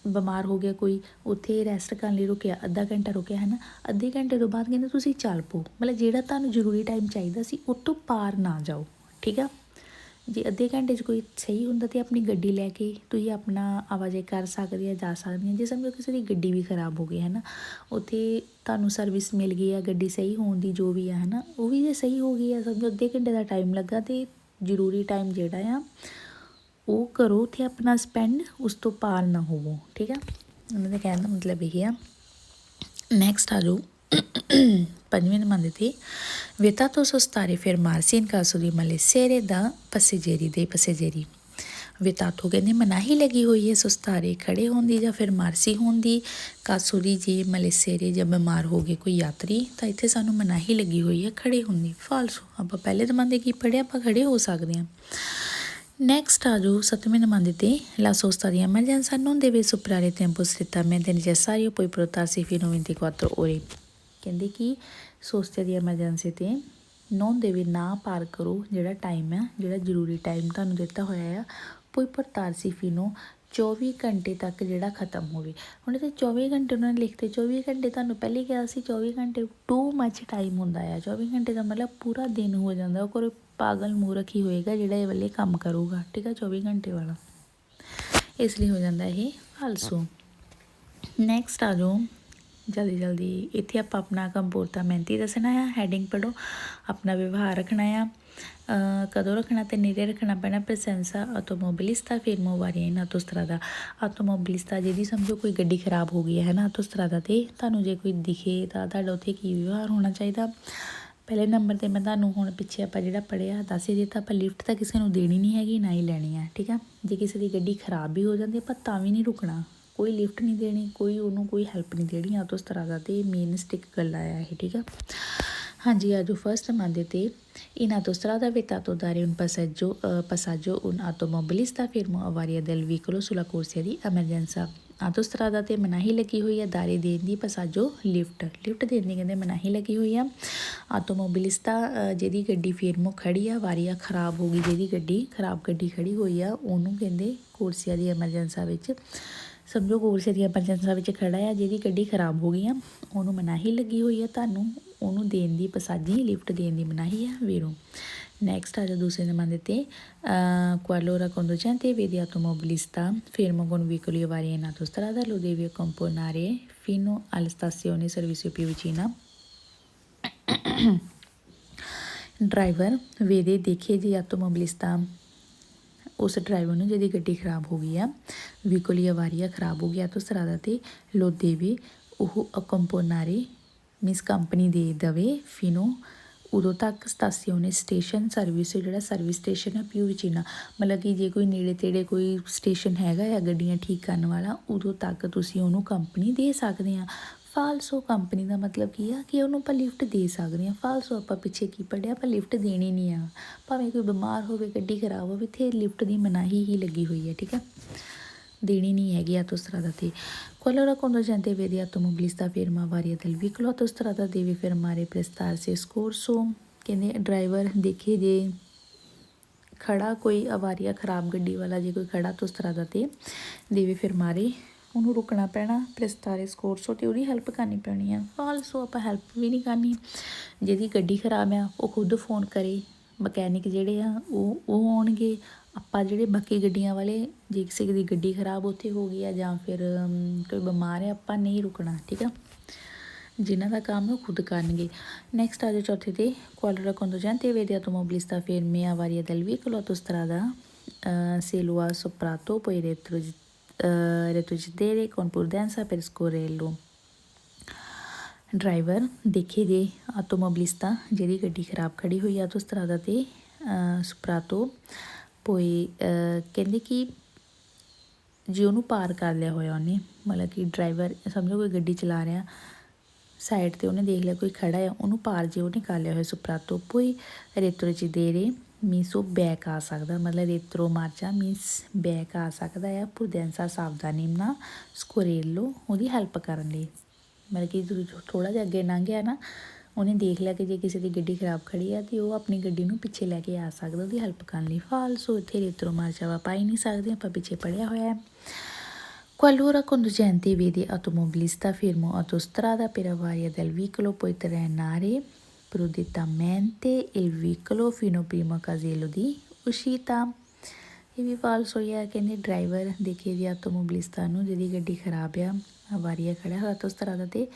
ਬਿਮਾਰ ਹੋ ਗਿਆ ਕੋਈ, ਉੱਥੇ ਰੈਸਟ ਕਰਨ ਲਈ ਰੁਕਿਆ, ਅੱਧਾ ਘੰਟਾ ਰੁਕਿਆ ਹੈ ਨਾ, ਅੱਧੇ ਘੰਟੇ ਤੋਂ ਬਾਅਦ ਕਹਿੰਦੇ ਤੁਸੀਂ ਚੱਲ ਪਓ। ਮਤਲਬ ਜਿਹੜਾ ਤੁਹਾਨੂੰ ਜ਼ਰੂਰੀ ਟਾਈਮ ਚਾਹੀਦਾ ਸੀ ਉਹ ਤੋਂ ਪਾਰ ਨਾ ਜਾਓ, ਠੀਕ ਆ। ਜੇ ਅੱਧੇ ਘੰਟੇ 'ਚ ਕੋਈ ਸਹੀ ਹੁੰਦਾ ਤਾਂ ਆਪਣੀ ਗੱਡੀ ਲੈ ਕੇ ਤੁਸੀਂ ਆਪਣਾ ਆਵਾਜਾਈ ਕਰ ਸਕਦੇ ਆ, ਜਾ ਸਕਦੇ ਆ। ਜੇ ਸਮਝੋ ਕਿਸੇ ਦੀ ਗੱਡੀ ਵੀ ਖਰਾਬ ਹੋ ਗਈ ਹੈ ਨਾ, ਉੱਥੇ ਤੁਹਾਨੂੰ ਸਰਵਿਸ ਮਿਲ ਗਈ ਆ ਗੱਡੀ ਸਹੀ ਹੋਣ ਦੀ, ਜੋ ਵੀ ਆ ਹੈ ਨਾ, ਉਹ ਵੀ ਜੇ ਸਹੀ ਹੋ ਗਈ ਆ, ਸਮਝੋ ਅੱਧੇ ਘੰਟੇ ਦਾ ਟਾਈਮ ਲੱਗਾ ਅਤੇ ਜ਼ਰੂਰੀ ਟਾਈਮ ਜਿਹੜਾ ਆ ਉਹ ਕਰੋ ਉੱਥੇ ਆਪਣਾ ਸਪੈਂਡ, ਉਸ ਤੋਂ ਪਾਰ ਨਾ ਹੋਵੋ, ਠੀਕ ਆ। ਉਹਨਾਂ ਦੇ ਕਹਿਣ ਦਾ ਮਤਲਬ ਇਹ ਆ। ਨੈਕਸਟ ਆ ਜਾਓ ਪੰਜਵੇਂ ਨੰਬਰ 'ਤੇ vietato sostare fermarsi in caso di malessere da passeggeri dei passeggeri। vietato ਕਹਿੰਦੇ ਮਨਾਹੀ ਲੱਗੀ ਹੋਈ ਹੈ ਸੋਸਤਾਰੇ ਖੜ੍ਹੇ ਹੋਣ ਦੀ ਜਾਂ ਫਿਰ ਮਾਰਸੀ ਹੋਣ ਦੀ, ਕਾਸੋ ਦੀ ਜੇ ਮਲੇਸੇਰੇ ਜਾਂ ਬਿਮਾਰ ਹੋ ਗਏ ਕੋਈ ਯਾਤਰੀ ਤਾਂ ਇੱਥੇ ਸਾਨੂੰ ਮਨਾਹੀ ਲੱਗੀ ਹੋਈ ਹੈ ਖੜ੍ਹੇ ਹੋਣ ਦੀ। ਫਾਲਸੋ ਆਪਾਂ ਪਹਿਲੇ ਦਮਾਂਦੇ ਕੀ ਪੜ੍ਹਿਆ, ਆਪਾਂ ਖੜ੍ਹੇ ਹੋ ਸਕਦੇ ਹਾਂ। ਨੈਕਸਟ ਆ ਜਾਓ ਸੱਤਵੇਂ ਨੰਬਰ 'ਤੇ la sosta di emergenza non deve superare il tempo strettamente necessario poi portarsi fino a 24 ore। ਕਹਿੰਦੇ ਕਿ ਸੋਸਤੇ ਦੀ ਐਮਰਜੈਂਸੀ 'ਤੇ non deve ਨਾ ਪਾਰ ਕਰੋ ਜਿਹੜਾ ਟਾਈਮ ਹੈ, ਜਿਹੜਾ ਜ਼ਰੂਰੀ ਟਾਈਮ ਤੁਹਾਨੂੰ ਦਿੱਤਾ ਹੋਇਆ ਆ, poi portarsi fino 24 ਘੰਟੇ ਤੱਕ ਜਿਹੜਾ ਖਤਮ ਹੋਵੇ। ਹੁਣ ਇੱਥੇ 24 ਘੰਟੇ ਉਹਨਾਂ ਨੇ ਲਿਖਤੇ, 24 ਘੰਟੇ ਤੁਹਾਨੂੰ ਪਹਿਲੇ ਕਿਹਾ ਸੀ 24 ਘੰਟੇ ਟੂ ਮੱਚ ਟਾਈਮ ਹੁੰਦਾ ਆ। 24 ਘੰਟੇ ਦਾ ਮਤਲਬ ਪੂਰਾ ਦਿਨ ਹੋ ਜਾਂਦਾ, ਉਹ ਕੋਈ ਪਾਗਲ ਮੂਰਖ ਹੀ ਹੋਏਗਾ ਜਿਹੜਾ ਇਹ ਵਾਲੇ ਕੰਮ ਕਰੂਗਾ, ਠੀਕ ਆ, 24 ਘੰਟੇ ਵਾਲਾ, ਇਸ ਲਈ ਹੋ ਜਾਂਦਾ ਇਹ ਫਾਲਸੂ। ਨੈਕਸਟ ਆ ਜਾਓ ਜਲਦੀ ਜਲਦੀ, ਇੱਥੇ ਆਪਾਂ ਆਪਣਾ ਕੰਪੋਰਟਾਮੈਂਟ ਹੀ ਦੱਸਣਾ ਆ। ਹੈਡਿੰਗ ਪੜ੍ਹੋ, ਆਪਣਾ ਵਿਵਹਾਰ ਰੱਖਣਾ ਆ, ਕਦੋਂ ਰੱਖਣਾ ਤੇ ਨੇੜੇ ਰੱਖਣਾ ਪੈਣਾ। ਪ੍ਰੈਸੈਂਸਾ ਆਟੋਮੋਬਿਲਿਸਟਾ ਫੇਰਮੋ ਵਾਰੀਆਂ ਆਟੋਸਟਰਾਦਾ। ਆਟੋਮੋਬਿਲਿਸਟਾ ਜਿਹਦੀ ਸਮਝੋ ਕੋਈ ਗੱਡੀ ਖਰਾਬ ਹੋ ਗਈ ਹੈ ਨਾ ਆਟੋਸਟਰਾਦਾ 'ਤੇ, ਤੁਹਾਨੂੰ ਜੇ ਕੋਈ ਦਿਖੇ ਤਾਂ ਤੁਹਾਡਾ ਉੱਥੇ ਕੀ ਵਿਵਹਾਰ ਹੋਣਾ ਚਾਹੀਦਾ। ਪਹਿਲੇ ਨੰਬਰ 'ਤੇ ਮੈਂ ਤੁਹਾਨੂੰ ਹੁਣ ਪਿੱਛੇ ਆਪਾਂ ਜਿਹੜਾ ਪੜ੍ਹਿਆ ਦੱਸ ਹੀ ਦਿੱਤਾ, ਆਪਾਂ ਲਿਫਟ ਤਾਂ ਕਿਸੇ ਨੂੰ ਦੇਣੀ ਨਹੀਂ ਹੈਗੀ, ਨਾ ਹੀ ਲੈਣੀ ਹੈ, ਠੀਕ ਆ। ਜੇ ਕਿਸੇ ਦੀ ਗੱਡੀ ਖਰਾਬ ਵੀ ਹੋ ਜਾਂਦੀ ਆਪਾਂ ਤਾਂ ਵੀ ਨਹੀਂ ਰੁਕਣਾ, ਕੋਈ ਲਿਫਟ ਨਹੀਂ ਦੇਣੀ, ਕੋਈ ਉਹਨੂੰ ਕੋਈ ਹੈਲਪ ਨਹੀਂ ਦੇਣੀ ਆਟੋਸਟਰਾਦਾ 'ਤੇ। ਮੇਨ ਸਟਿਕ ਗੱਲ ਆਇਆ ਇਹ, ਠੀਕ ਆ। ਹਾਂਜੀ ਆ ਜਾਓ ਫਸਟ ਨੰਬਰ 'ਤੇ in autostrada vietato dare un passaggio un automobilista fermo a varia del veicolo sulla corsia di emergenza। ਆਟੋਸਟਰਾਦਾ 'ਤੇ ਮਨਾਹੀ ਲੱਗੀ ਹੋਈ ਹੈ ਦਾਰੇ ਦੇਣ ਦੀ, ਪਸਾਜੋ ਲਿਫਟ ਦੇਣ ਦੀ ਕਹਿੰਦੇ ਮਨਾਹੀ ਲੱਗੀ ਹੋਈ ਆ। ਆਟੋਮੋਬਿਲਿਸਟਾ ਜਿਹਦੀ ਗੱਡੀ ਫੇਰਮੋ ਖੜੀ ਆ, ਵਾਰੀਆ ਖਰਾਬ ਹੋ ਗਈ ਜਿਹਦੀ ਗੱਡੀ ਖੜੀ ਹੋਈ ਆ, ਉਹਨੂੰ ਕਹਿੰਦੇ ਕੋਰਸੀਆ ਦੀ ਐਮਰਜੈਂਸਾ ਵਿੱਚ। ਸਮਝੋ ਕੋਰਸੀਆ ਦੀ ਐਮਰਜੈਂਸਾ ਵਿੱਚ ਖੜਾ ਆ, ਜਿਹਦੀ ਗੱਡੀ ਖਰਾਬ ਹੋ ਗਈ ਆ, ਉਹਨੂੰ ਮਨਾਹੀ ਲੱਗੀ ਹੋਈ ਆ, ਤੁਹਾਨੂੰ ਉਹਨੂੰ ਦੇਣ ਦੀ ਪਸਾਜੀ ਲਿਫਟ ਦੇਣ ਦੀ ਮਨਾਹੀ ਆ ਵੀਰੋ। Next ada due domande te. Qualora conducente vedi automobilista fermo con veicoli vari in autostrada, lo devi accompagnare fino alla stazione servizio più vicina. Driver ਵੇਦੇ ਦੇਖੇ ਜੀ ਆਟੋਮੋਬਿਲਿਸਟਾ ਉਸ ਡਰਾਈਵਰ ਨੂੰ ਜਿਹਦੀ ਗੱਡੀ ਖਰਾਬ ਹੋ ਗਈ ਆ ਵਹੀਕਲ ਜਾਂ ਵਾਰੀਆ ਖਰਾਬ ਹੋ ਗਿਆ ਆਟੋਸਟਰਾਦਾ ਤੇ ਲੋ ਦੇਵੇ ਉਹ ਅਕੰਪੋਨਾਰੇ ਮੀਨਸ ਕੰਪਨੀ ਦੇ ਦਵੇ ਫਿਨੋ ਉਦੋਂ ਤੱਕ ਸਟਾਸੀਓਨੇ ਸਟੇਸ਼ਨ ਸਰਵਿਸ ਜਿਹੜਾ ਸਰਵਿਸ ਸਟੇਸ਼ਨ ਹੈ ਪਿਊ ਵਿਚੀਨਾ ਮਤਲਬ ਕਿ ਜੇ ਕੋਈ ਨੇੜੇ ਤੇੜੇ ਕੋਈ ਸਟੇਸ਼ਨ ਹੈਗਾ ਆ ਗੱਡੀਆਂ ਠੀਕ ਕਰਨ ਵਾਲਾ ਉਦੋਂ ਤੱਕ ਤੁਸੀਂ ਉਹਨੂੰ ਕੰਪਨੀ ਦੇ ਸਕਦੇ ਆ ਫਾਲਸੋ ਕੰਪਨੀ ਦਾ ਮਤਲਬ ਕੀ ਆ ਕਿ ਉਹਨੂੰ ਆਪਾਂ ਲਿਫਟ ਦੇ ਸਕਦੇ ਹਾਂ ਫਾਲਸੋ ਆਪਾਂ ਪਿੱਛੇ ਕੀ ਪੜਿਆ ਆਪਾਂ ਲਿਫਟ ਦੇਣੀ ਨਹੀਂ ਆ ਭਾਵੇਂ ਕੋਈ ਬਿਮਾਰ ਹੋਵੇ ਗੱਡੀ ਖਰਾਬ ਹੋਵੇ ਇੱਥੇ ਲਿਫਟ ਦੀ ਮਨਾਹੀ ਹੀ ਲੱਗੀ ਹੋਈ ਹੈ ਠੀਕ ਹੈ ਦੇਣੀ ਨਹੀਂ ਹੈਗੀ autostrada ਤੇ qualora conducente vede automobilista ferma varia del veicolo autostrada deve fermare prestarsi soccorso ਕਹਿੰਦੇ ਡਰਾਈਵਰ ਦੇਖੇ ਜੇ ਖੜਾ ਕੋਈ ਅਵਾਰੀਆ ਖਰਾਬ ਗੱਡੀ ਵਾਲਾ ਜੇ ਕੋਈ ਖੜਾ autostrada ਤੇ ਦੇਵੇ fermare ਉਹਨੂੰ ਰੁਕਣਾ ਪੈਣਾ ਪ੍ਰਸਤਾਰੇ ਸਕੋਰਸੋ ਅਤੇ ਉਹਦੀ ਹੈਲਪ ਕਰਨੀ ਪੈਣੀ ਆ ਫਾਲਸੋ ਆਪਾਂ ਹੈਲਪ ਵੀ ਨਹੀਂ ਕਰਨੀ ਜਿਹਦੀ ਗੱਡੀ ਖਰਾਬ ਆ ਉਹ ਖੁਦ ਫੋਨ ਕਰੇ ਮਕੈਨਿਕ ਜਿਹੜੇ ਆ ਉਹ ਆਉਣਗੇ ਆਪਾਂ ਜਿਹੜੇ ਬਾਕੀ ਗੱਡੀਆਂ ਵਾਲੇ ਜੇ ਕਿਸੇ ਦੀ ਗੱਡੀ ਖਰਾਬ ਉੱਥੇ ਹੋ ਗਈ ਆ ਜਾਂ ਫਿਰ ਕੋਈ ਬਿਮਾਰ ਹੈ ਆਪਾਂ ਨਹੀਂ ਰੁਕਣਾ ਠੀਕ ਆ ਜਿਨ੍ਹਾਂ ਦਾ ਕੰਮ ਉਹ ਖੁਦ ਕਰਨਗੇ ਨੈਕਸਟ ਆ ਜਾਓ ਚੌਥੇ ਤੇ qualora conducente vede automobilista fermi a varia del veicolo autostrada se lo ha soprato poi retrocedere con prudenza per scorrerlo driver ਦੇਖੇ ਜੇ ਆਟੋਮੋਬਿਲਿਸਟਾ ਜਿਹਦੀ ਗੱਡੀ ਖਰਾਬ ਖੜੀ ਹੋਈ ਆ ਆਟੋਸਟਰਾਦਾ ਤੇ ਸਪਰਾਤੋ ਪੋਈ ਕਹਿੰਦੇ ਕਿ ਜੇ ਉਹਨੂੰ ਪਾਰ ਕਰ ਲਿਆ ਹੋਇਆ ਉਹਨੇ ਮਤਲਬ ਕਿ ਡਰਾਈਵਰ ਸਮਝੋ ਕੋਈ ਗੱਡੀ ਚਲਾ ਰਿਹਾ ਸਾਈਡ 'ਤੇ ਉਹਨੇ ਦੇਖ ਲਿਆ ਕੋਈ ਖੜਾ ਆ ਉਹਨੂੰ ਪਾਰ ਜੇ ਉਹਨੇ ਕਰ ਲਿਆ ਹੋਇਆ ਸਪਰਾਤੋ ਪੋਈ ਰੇਤਰੋਚੀਦੇਰੇ ਮੀਨਸ ਉਹ ਬੈਕ ਆ ਸਕਦਾ ਮਤਲਬ ਰੇਤਰੋ ਮਾਰਚਾ ਮੀਨਸ ਬੈਕ ਆ ਸਕਦਾ ਆ ਪਰੂਡੈਂਸਾ ਸਾਵਧਾਨੀ ਨਾਲ ਸਕੋਰੇਲੋ ਉਹਦੀ ਹੈਲਪ ਕਰਨ ਲਈ ਮਤਲਬ ਕਿ ਥੋੜ੍ਹਾ ਜਿਹਾ ਅੱਗੇ ਲੰਘ ਗਿਆ ਨਾ ਉਹਨੇ ਦੇਖ ਲਿਆ ਕਿ ਜੇ ਕਿਸੇ ਦੀ ਗੱਡੀ ਖਰਾਬ ਖੜੀ ਆ ਅਤੇ ਉਹ ਆਪਣੀ ਗੱਡੀ ਨੂੰ ਪਿੱਛੇ ਲੈ ਕੇ ਆ ਸਕਦਾ ਉਹਦੀ ਹੈਲਪ ਕਰਨ ਲਈ ਫਾਲਸੋ ਇੱਥੇ ਰੇਤਰੋ ਮਾਰਚਾ ਆਪਾਂ ਹੀ ਨਹੀਂ ਸਕਦੇ ਆਪਾਂ ਪਿੱਛੇ ਪੜਿਆ ਹੋਇਆ ਹੈ qualora conducente vede automobilista fermo autostrada per avaria del veicolo puoi frenare prudentamente il veicolo fino al primo casello di uscita ਇਹ ਵੀ ਫਾਲਸੋ ਹੀ ਹੈ ਕਹਿੰਦੇ ਡਰਾਈਵਰ ਦੇਖੇ ਜੀ ਆਟੋਮੋਬਿਲਿਸਟਾ ਨੂੰ ਜਿਹਦੀ ਗੱਡੀ ਖਰਾਬ ਆ ਅਵਾਰੀਆ ਖੜਾ ਹੋਇਆ ਆਟੋਸਟਰਾਦਾ ਤੇ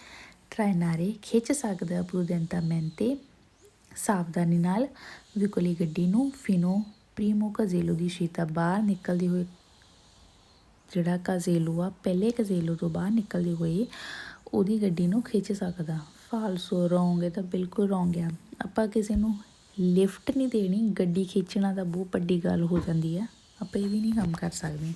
ਟ੍ਰਾਇਨਾਰੇ ਖਿੱਚ ਸਕਦਾ ਪ੍ਰੂਡੈਂਟਾਮੈਂਟੇ ਸਾਵਧਾਨੀ ਨਾਲ ਵਿਕੋਲੀ ਗੱਡੀ ਨੂੰ ਫਿਨੋ ਪ੍ਰੀਮੋ ਕਜ਼ੇਲੋ ਦੀ ਸ਼ੀਤਾ ਬਾਹਰ ਨਿਕਲਦੀ ਹੋਈ ਜਿਹੜਾ ਕਜ਼ੇਲੋ ਆ ਪਹਿਲੇ ਕਜ਼ੇਲੋ ਤੋਂ ਬਾਹਰ ਨਿਕਲਦੀ ਹੋਈ ਉਹਦੀ ਗੱਡੀ ਨੂੰ ਖਿੱਚ ਸਕਦਾ ਫਾਲਸੋ ਰੋਂਗ ਹੈ ਤਾਂ ਬਿਲਕੁਲ ਰੋਂਗ ਆ ਆਪਾਂ ਕਿਸੇ ਨੂੰ ਲਿਫਟ ਨਹੀਂ ਦੇਣੀ ਗੱਡੀ ਖਿੱਚਣਾ ਤਾਂ ਬਹੁਤ ਵੱਡੀ ਗੱਲ ਹੋ ਜਾਂਦੀ ਆ ਆਪਾਂ ਇਹ ਵੀ ਨਹੀਂ ਕੰਮ ਕਰ ਸਕਦੇ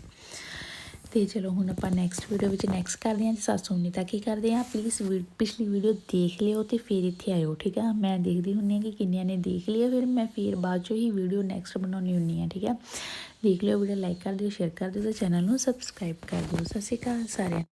ਅਤੇ ਚਲੋ ਹੁਣ ਆਪਾਂ ਨੈਕਸਟ ਵੀਡੀਓ ਵਿੱਚ ਨੈਕਸਟ ਕਰਦੇ ਹਾਂ ਜੀ ਸੱਸ ਹੁੰਨੀ ਤਾਂ ਕੀ ਕਰਦੇ ਹਾਂ ਪਲੀਜ਼ ਪਿਛਲੀ ਵੀਡੀਓ ਦੇਖ ਲਿਓ ਅਤੇ ਫਿਰ ਇੱਥੇ ਆਇਓ ਠੀਕ ਆ ਮੈਂ ਦੇਖਦੀ ਹੁੰਦੀ ਹਾਂ ਕਿ ਕਿੰਨਿਆਂ ਨੇ ਦੇਖ ਲਿਆ ਫਿਰ ਮੈਂ ਫਿਰ ਬਾਅਦ 'ਚੋਂ ਹੀ ਵੀਡੀਓ ਨੈਕਸਟ ਬਣਾਉਣੀ ਹੁੰਦੀ ਹਾਂ ਠੀਕ ਆ ਦੇਖ ਲਿਓ ਵੀਡੀਓ ਲਾਈਕ ਕਰ ਦਿਓ ਸ਼ੇਅਰ ਕਰ ਦਿਓ ਅਤੇ ਚੈਨਲ ਨੂੰ ਸਬਸਕ੍ਰਾਈਬ ਕਰ ਦਿਓ ਸਤਿ ਸ਼੍ਰੀ ਅਕਾਲ ਸਾਰਿਆਂ